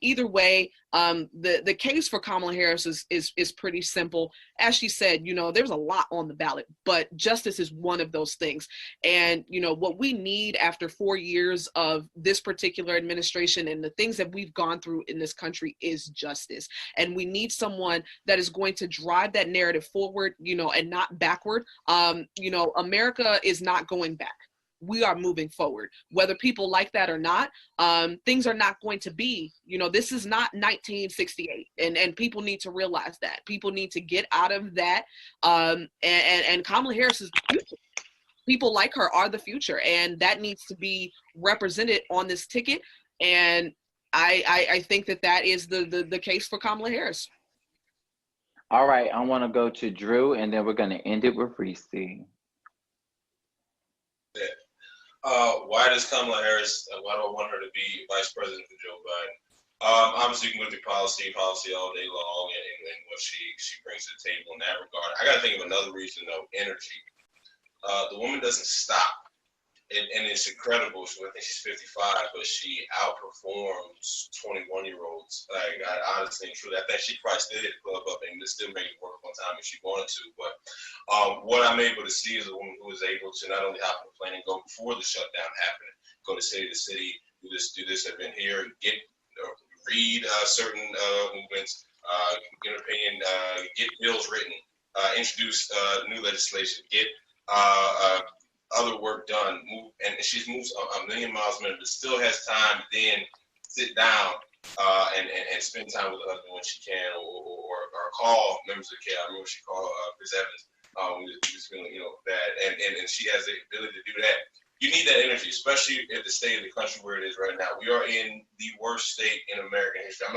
Either way, the case for Kamala Harris is pretty simple. As she said, there's a lot on the ballot, but justice is one of those things. And what we need after 4 years of this particular administration and the things that we've gone through in this country is justice. And we need someone that is going to drive that narrative forward, and not backward. America is not going back. We are moving forward, whether people like that or not. Things are not going to be, this is not 1968, and people need to realize that. People need to get out of that. And Kamala Harris is the future. People like her are the future, and that needs to be represented on this ticket. And I think that is the case for Kamala Harris. All right, I want to go to Drew, and then we're going to end it with Reecie. Why does Kamala Harris, why do I want her to be vice president for Joe Biden? Obviously, you can go through policy all day long and what she brings to the table in that regard. I got to think of another reason, though, energy. The woman doesn't stop. and it's incredible. I think she's 55, but she outperforms 21-year-olds. Like, honestly and truly, I think she probably still hit the club up and still make it work on time if she wanted to. But what I'm able to see is a woman who is able to not only hop on a plane and go before the shutdown happened, go to city to city, do this event here, read certain movements, get an opinion, get bills written, introduce new legislation, get other work done, and she moves a million miles a minute, but still has time to then sit down and spend time with her husband when she can, or call members of the KHive. I remember she called Chris Evans when he was feeling bad, and she has the ability to do that. You need that energy, especially at the state of the country where it is right now. We are in the worst state in American history.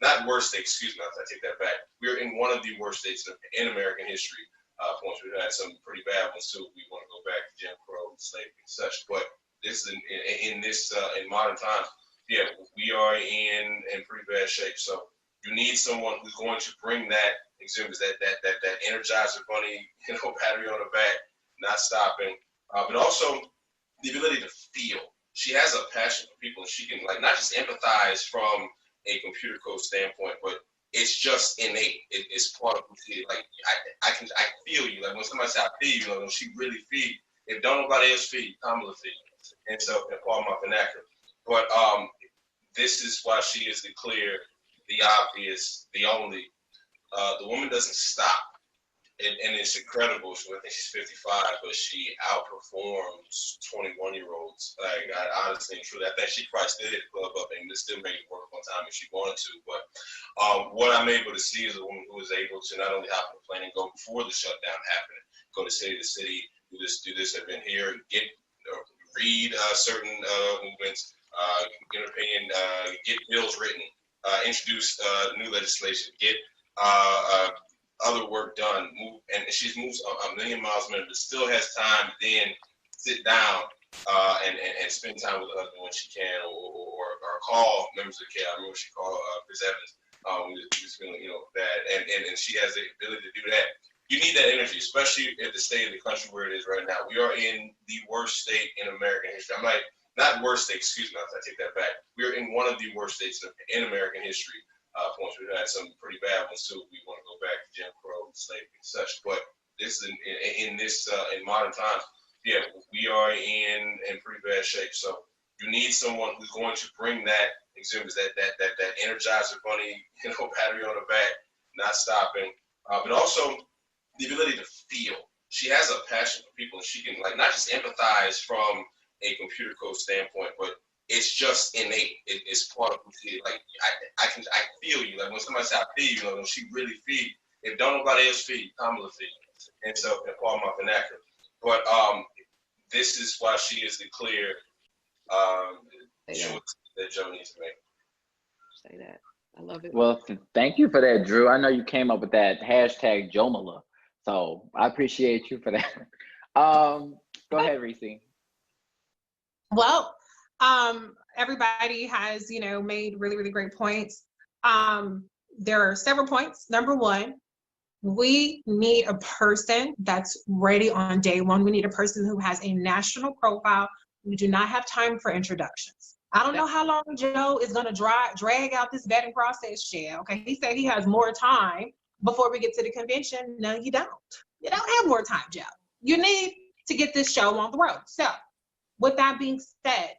Not worst state, excuse me, I take that back. We're in one of the worst states in American history. Points. We've had some pretty bad ones too. We want to go back to Jim Crow and slavery and such, but this is in modern times. Yeah, we are in pretty bad shape. So you need someone who's going to bring that exuberance, that energizer bunny, battery on the back, not stopping, but also the ability to feel. She has a passion for people, and she can not just empathize from a computer code standpoint, but it's just innate. It's part of who she is. I feel you. Like when somebody says I feel you, when she really feel. If don't nobody else feel, Kamala feel. And so, pardon my vernacular. But this is why she is the clear, the obvious, the only. The woman doesn't stop. And it's incredible. I think she's 55, but she outperforms 21-year-olds. Like, honestly and truly, I think she probably still hit the club up and still make it work on time if she wanted to. But what I'm able to see is a woman who is able to not only hop on a plane and go before the shutdown happened, go to city to city, do this event here, read certain movements, get an opinion, get bills written, introduce new legislation, get other work done, and she moves a million miles a minute, but still has time to then sit down and spend time with her husband when she can, or call members of the KHive. I remember she called Chris Evans when he was feeling bad, and she has the ability to do that. You need that energy, especially at the state of the country where it is right now. We are in the worst state in American history. Not worst state, excuse me, I take that back. We are in one of the worst states in American history. Points. We've had some pretty bad ones too. We want to go back to Jim Crow and slavery and such, but this is in modern times. Yeah, we are in pretty bad shape. So you need someone who's going to bring that exuberance, that energizer bunny, battery on the back, not stopping, but also the ability to feel. She has a passion for people, and she can not just empathize from a computer code standpoint, but it's just innate. It's part of who she is. I feel you. Like when somebody says I feel you, when she really feel. If don't nobody else feel, Kamala feel. And so, pardon my vernacular. But this is why she is the clear choice that Joe needs to make. Say that. I love it. Well, thank you for that, Drew. I know you came up with that hashtag Jomala, so I appreciate you for that. Go ahead, Reecie. Well, everybody has, made really, really great points. There are several points. Number one, we need a person that's ready on day one. We need a person who has a national profile. We do not have time for introductions. I don't know how long Joe is going to drag out this vetting process, Shell. Okay, he said he has more time before we get to the convention. No, you don't. You don't have more time, Joe. You need to get this show on the road. So, with that being said,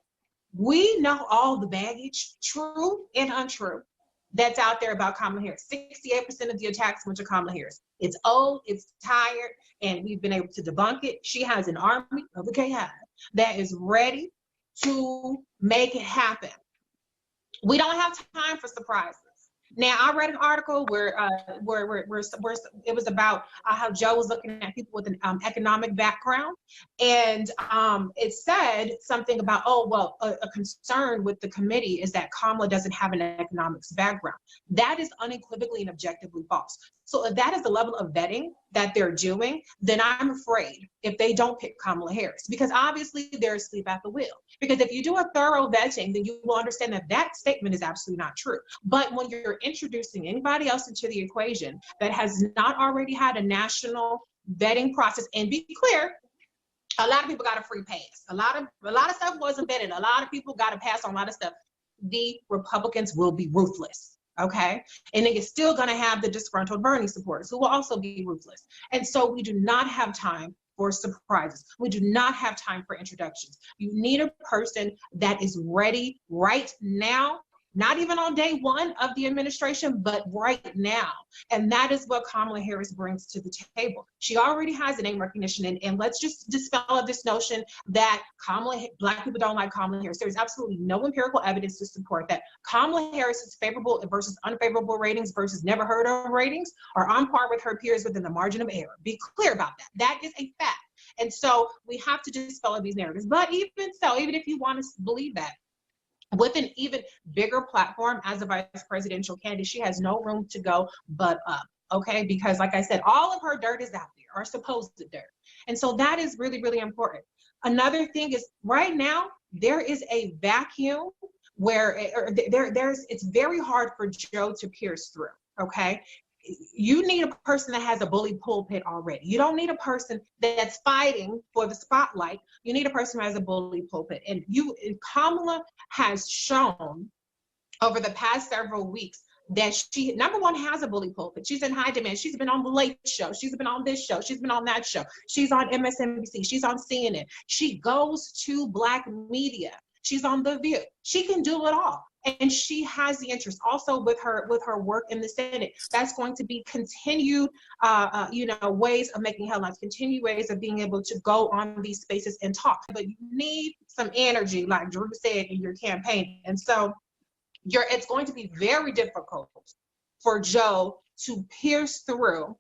we know all the baggage, true and untrue, that's out there about Kamala Harris. 68% of the attacks went to Kamala Harris. It's old, it's tired, and we've been able to debunk it. She has an army of the KHive that is ready to make it happen. We don't have time for surprises. Now, I read an article where it was about how Joe was looking at people with an economic background, and it said something about, a concern with the committee is that Kamala doesn't have an economics background. That is unequivocally and objectively false. So if that is the level of vetting that they're doing, then I'm afraid if they don't pick Kamala Harris, because obviously they're asleep at the wheel. Because if you do a thorough vetting, then you will understand that that statement is absolutely not true. But when you're introducing anybody else into the equation that has not already had a national vetting process, and be clear, A lot of people got a free pass. A lot of stuff wasn't vetted. A lot of people got a pass on a lot of stuff. The Republicans will be ruthless, okay? And they're still going to have the disgruntled Bernie supporters who will also be ruthless. And so we do not have time for surprises. We do not have time for introductions. You need a person that is ready right now, not even on day one of the administration, but right now. And that is what Kamala Harris brings to the table. She already has a name recognition, and let's just dispel this notion that Black people don't like Kamala Harris. There's absolutely no empirical evidence to support that. Kamala Harris's favorable versus unfavorable ratings versus never heard of ratings are on par with her peers within the margin of error. Be clear about that. That is a fact. And so we have to dispel these narratives. But even so, even if you want to believe that, with an even bigger platform as a vice presidential candidate, she has no room to go but up, okay? Because like I said, all of her dirt is out there, or supposed dirt. And so that is really, really important. Another thing is right now, there is a vacuum where it's very hard for Joe to pierce through, okay? You need a person that has a bully pulpit already. You don't need a person that's fighting for the spotlight. You need a person who has a bully pulpit. And Kamala has shown over the past several weeks that she, number one, has a bully pulpit. She's in high demand. She's been on the Late Show. She's been on this show. She's been on that show. She's on MSNBC. She's on CNN. She goes to Black media. She's on The View. She can do it all. And she has the interest also with her work in the Senate. That's going to be continued, ways of making headlines, continued ways of being able to go on these spaces and talk. But you need some energy, like Drew said, in your campaign. And so it's going to be very difficult for Joe to pierce through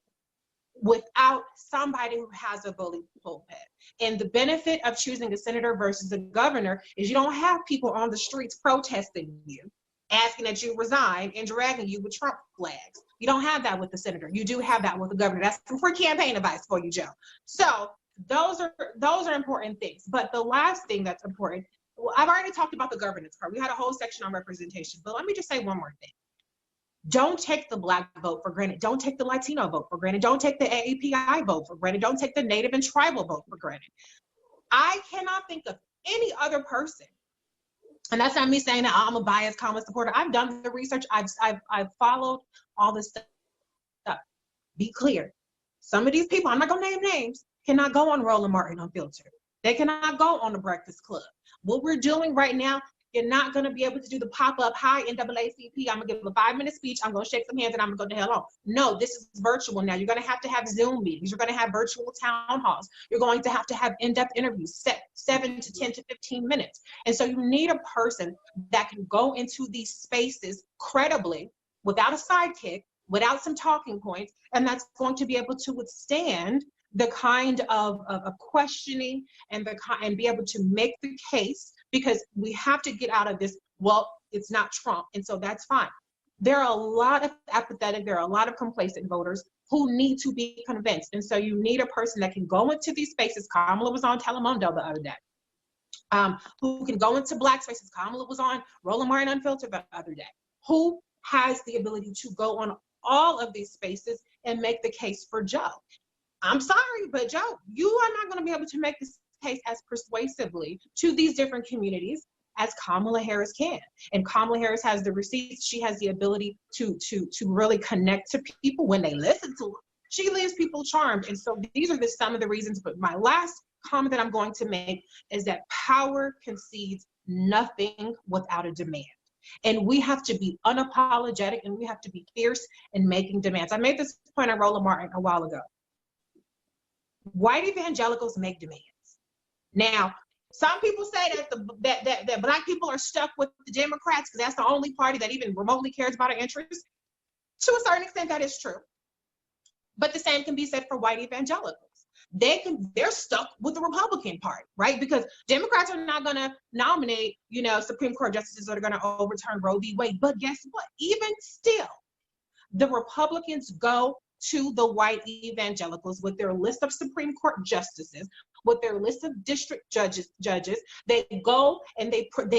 without somebody who has a bully pulpit. And the benefit of choosing a senator versus a governor is you don't have people on the streets protesting you, asking that you resign and dragging you with Trump flags. You don't have that with the senator. You do have that with the governor. That's some free campaign advice for you, Joe. So those are important things. But the last thing that's important, well, I've already talked about the governance part. We had a whole section on representation, but let me just say one more thing. Don't take the Black vote for granted. Don't take the Latino vote for granted. Don't take the AAPI vote for granted. Don't take the Native and Tribal vote for granted. I cannot think of any other person, and that's not me saying that I'm a biased Kamala supporter. I've done the research. I've followed all this stuff. Be clear. Some of these people, I'm not gonna name names, cannot go on Roland Martin Unfiltered. They cannot go on the Breakfast Club. What we're doing right now, you're not going to be able to do the pop-up, hi, NAACP, I'm going to give a 5-minute speech, I'm going to shake some hands, and I'm going to go the hell on. No, this is virtual now. You're going to have Zoom meetings. You're going to have virtual town halls. You're going to have in-depth interviews, 7 to 10 to 15 minutes. And so you need a person that can go into these spaces credibly, without a sidekick, without some talking points, and that's going to be able to withstand the kind of questioning and be able to make the case, because we have to get out of this, well, it's not Trump, and so that's fine. There are a lot of apathetic, there are a lot of complacent voters who need to be convinced, and so you need a person that can go into these spaces. Kamala was on Telemundo the other day. Who can go into Black spaces. Kamala was on Roland Martin Unfiltered the other day. Who has the ability to go on all of these spaces and make the case for Joe? I'm sorry, but Joe, you are not going to be able to make this case as persuasively to these different communities as Kamala Harris can. And Kamala Harris has the receipts. She has the ability to really connect to people when they listen to her. She leaves people charmed. And so these are some of the reasons. But my last comment that I'm going to make is that power concedes nothing without a demand. And we have to be unapologetic, and we have to be fierce in making demands. I made this point on Roland Martin a while ago. White evangelicals make demands. Now, some people say that Black people are stuck with the Democrats because that's the only party that even remotely cares about our interests. To a certain extent, that is true. But the same can be said for white evangelicals. They're stuck with the Republican Party, right? Because Democrats are not going to nominate, Supreme Court justices that are going to overturn Roe v. Wade. But guess what? Even still, the Republicans go to the white evangelicals with their list of Supreme Court justices with their list of district judges. They go and they put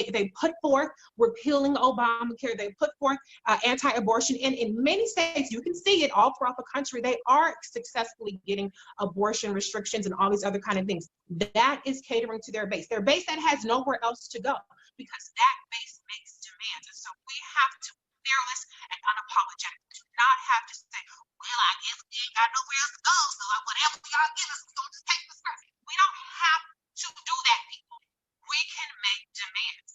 forth repealing Obamacare. They put forth anti-abortion. And in many states, you can see it all throughout the country, they are successfully getting abortion restrictions and all these other kind of things. That is catering to their base that has nowhere else to go, because that base makes demands. And so we have to be fearless and unapologetic. We do not have to say, well, I guess we ain't got nowhere else to go, so whatever y'all give us, we're going to just take this first. We don't have to do that, people. We can make demands.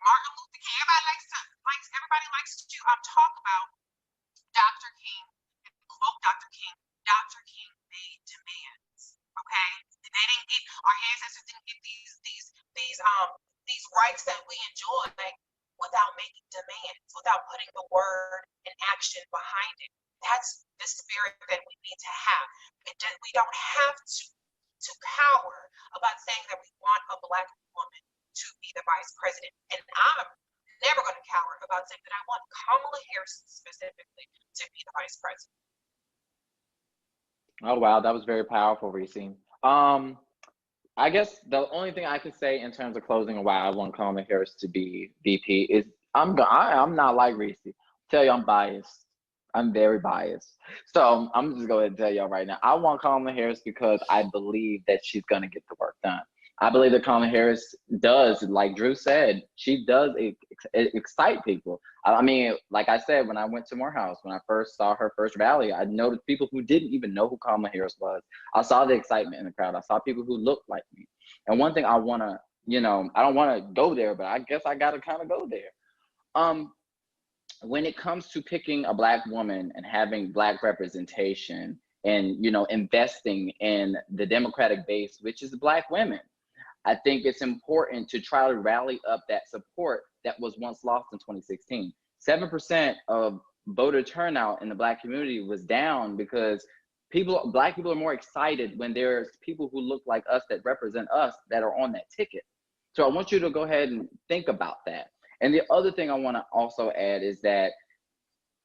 Martin Luther King, everybody likes to talk about Dr. King, quote Dr. King. Dr. King made demands. Okay, they didn't get, our ancestors didn't get these rights that we enjoy without making demands, without putting the word and action behind it. That's the spirit that we need to have. We don't have to cower about saying that we want a Black woman to be the vice president. And I'm never going to cower about saying that I want Kamala Harris specifically to be the vice president. Oh wow, that was very powerful, Reecie. I guess the only thing I could say in terms of closing and why I want Kamala Harris to be VP is I'm not like Reecie. Tell you I'm biased. I'm very biased. So I'm just going to tell y'all right now, I want Kamala Harris because I believe that she's going to get the work done. I believe that Kamala Harris does, like Drew said, she does excite people. I mean, like I said, when I went to Morehouse, when I first saw her first rally, I noticed people who didn't even know who Kamala Harris was. I saw the excitement in the crowd. I saw people who looked like me. And one thing I want to, I don't want to go there, but I guess I got to kind of go there. When it comes to picking a Black woman and having Black representation and, investing in the Democratic base, which is Black women, I think it's important to try to rally up that support that was once lost in 2016. 7% of voter turnout in the Black community was down because Black people are more excited when there's people who look like us that represent us that are on that ticket. So I want you to go ahead and think about that. And the other thing I want to also add is that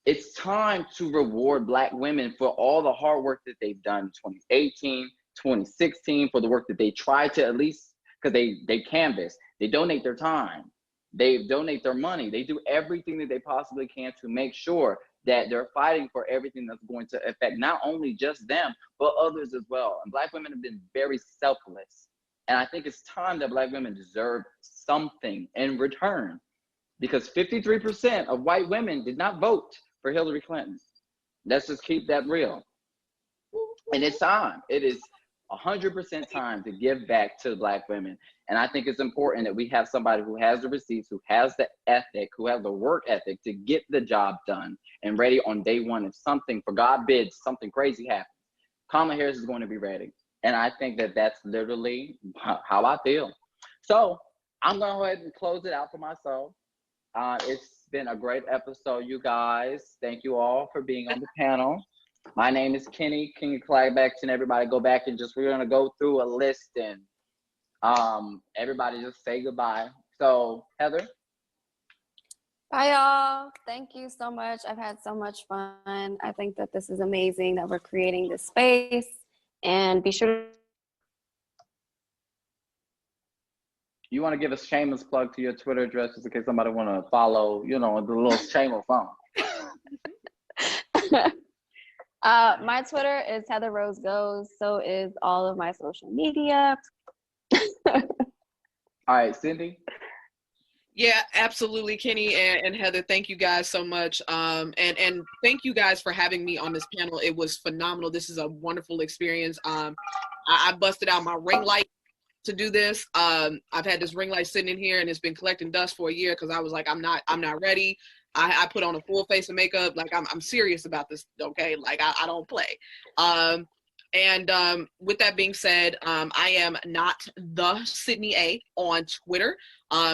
it's time to reward Black women for all the hard work that they've done in 2018, 2016, for the work that they tried to at least, because they canvass, they donate their time, they donate their money, they do everything that they possibly can to make sure that they're fighting for everything that's going to affect not only just them, but others as well. And Black women have been very selfless. And I think it's time that Black women deserve something in return, because 53% of white women did not vote for Hillary Clinton. Let's just keep that real. And it's time. It is 100% time to give back to Black women. And I think it's important that we have somebody who has the receipts, who has the ethic, who has the work ethic to get the job done and ready on day one. If something, for God bids, something crazy happens, Kamala Harris is going to be ready. And I think that that's literally how I feel. So I'm going to go ahead and close it out for myself. It's been a great episode, you guys. Thank you all for being on the panel. My name is Kenny, King of Claybacks, and everybody go back and we're going to go through a list and everybody just say goodbye. So, Heather? Bye, y'all. Thank you so much. I've had so much fun. I think that this is amazing that we're creating this space. And be sure to... You want to give a shameless plug to your Twitter address just in case somebody want to follow, the little shameless phone. My Twitter is Heather Rose Goes. So is all of my social media. All right, Cindy. Yeah, absolutely, Kenny and Heather. Thank you guys so much. And thank you guys for having me on this panel. It was phenomenal. This is a wonderful experience. I busted out my ring light to do this. I've had this ring light sitting in here and it's been collecting dust for a year because I was like, I'm not ready. I put on a full face of makeup. Like I'm serious about this. Okay. Like I don't play. And with that being said, I am not the Sydney A on Twitter.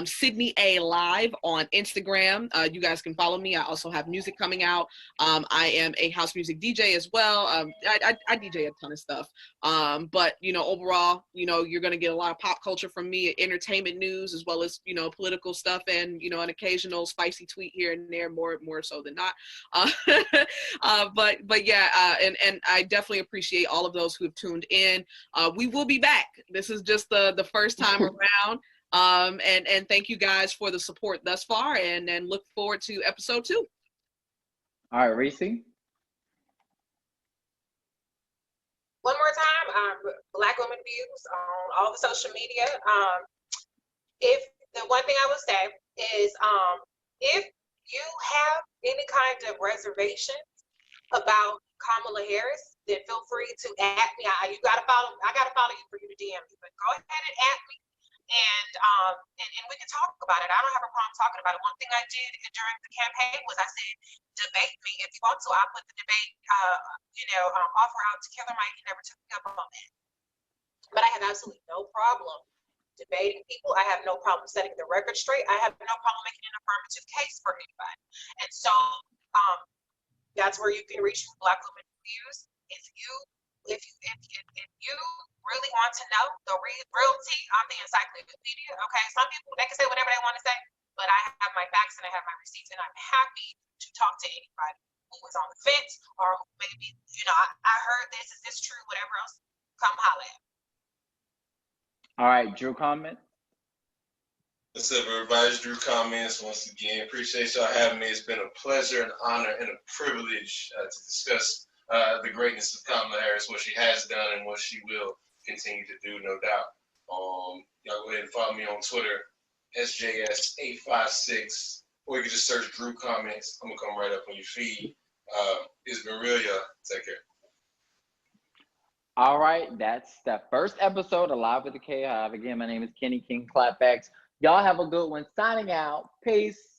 Sydney A Live on Instagram. You guys can follow me. I also have music coming out. I am a house music DJ as well. I DJ a ton of stuff. But, you know, overall, you know, you're going to get a lot of pop culture from me, entertainment news, as well as, you know, political stuff, and, you know, an occasional spicy tweet here and there, more so than not. But yeah, and I definitely appreciate all of those who have tuned in. We will be back. This is just the first time around. And thank you guys for the support thus far, and look forward to episode 2. All right, Reecie. One more time, Black Women Views on all the social media. If the one thing I would say is, if you have any kind of reservations about Kamala Harris, then feel free to at me. I gotta follow you for you to DM me, but go ahead and at me, and we can talk about it. I don't have a problem talking about it. One thing I did during the campaign was I said, debate me if you want to. I put the debate, offer out to Killer Mike. He never took me up on that. But I have absolutely no problem debating people. I have no problem setting the record straight. I have no problem making an affirmative case for anybody. And so that's where you can reach Black Women Views. If you really want to know the real tea, I'm the encyclopedia. Okay, some people, they can say whatever they want to say, but I have my facts and I have my receipts, and I'm happy to talk to anybody who is on the fence, or who maybe, you know, I heard this, is this true, whatever else, come holler at me. All right, Drew, comment. What's up, everybody? It's Drew Comments once again. Appreciate y'all having me. It's been a pleasure, an honor, and a privilege to discuss the greatness of Kamala Harris, what she has done and what she will continue to do, no doubt. Y'all go ahead and follow me on Twitter, SJS856, or you can just search Drew Comments. I'm gonna come right up on your feed. It's been real, y'all. Take care. All right, that's the first episode of Live with the KHive. Again, my name is Kenny King Clapbacks. Y'all have a good one. Signing out. Peace.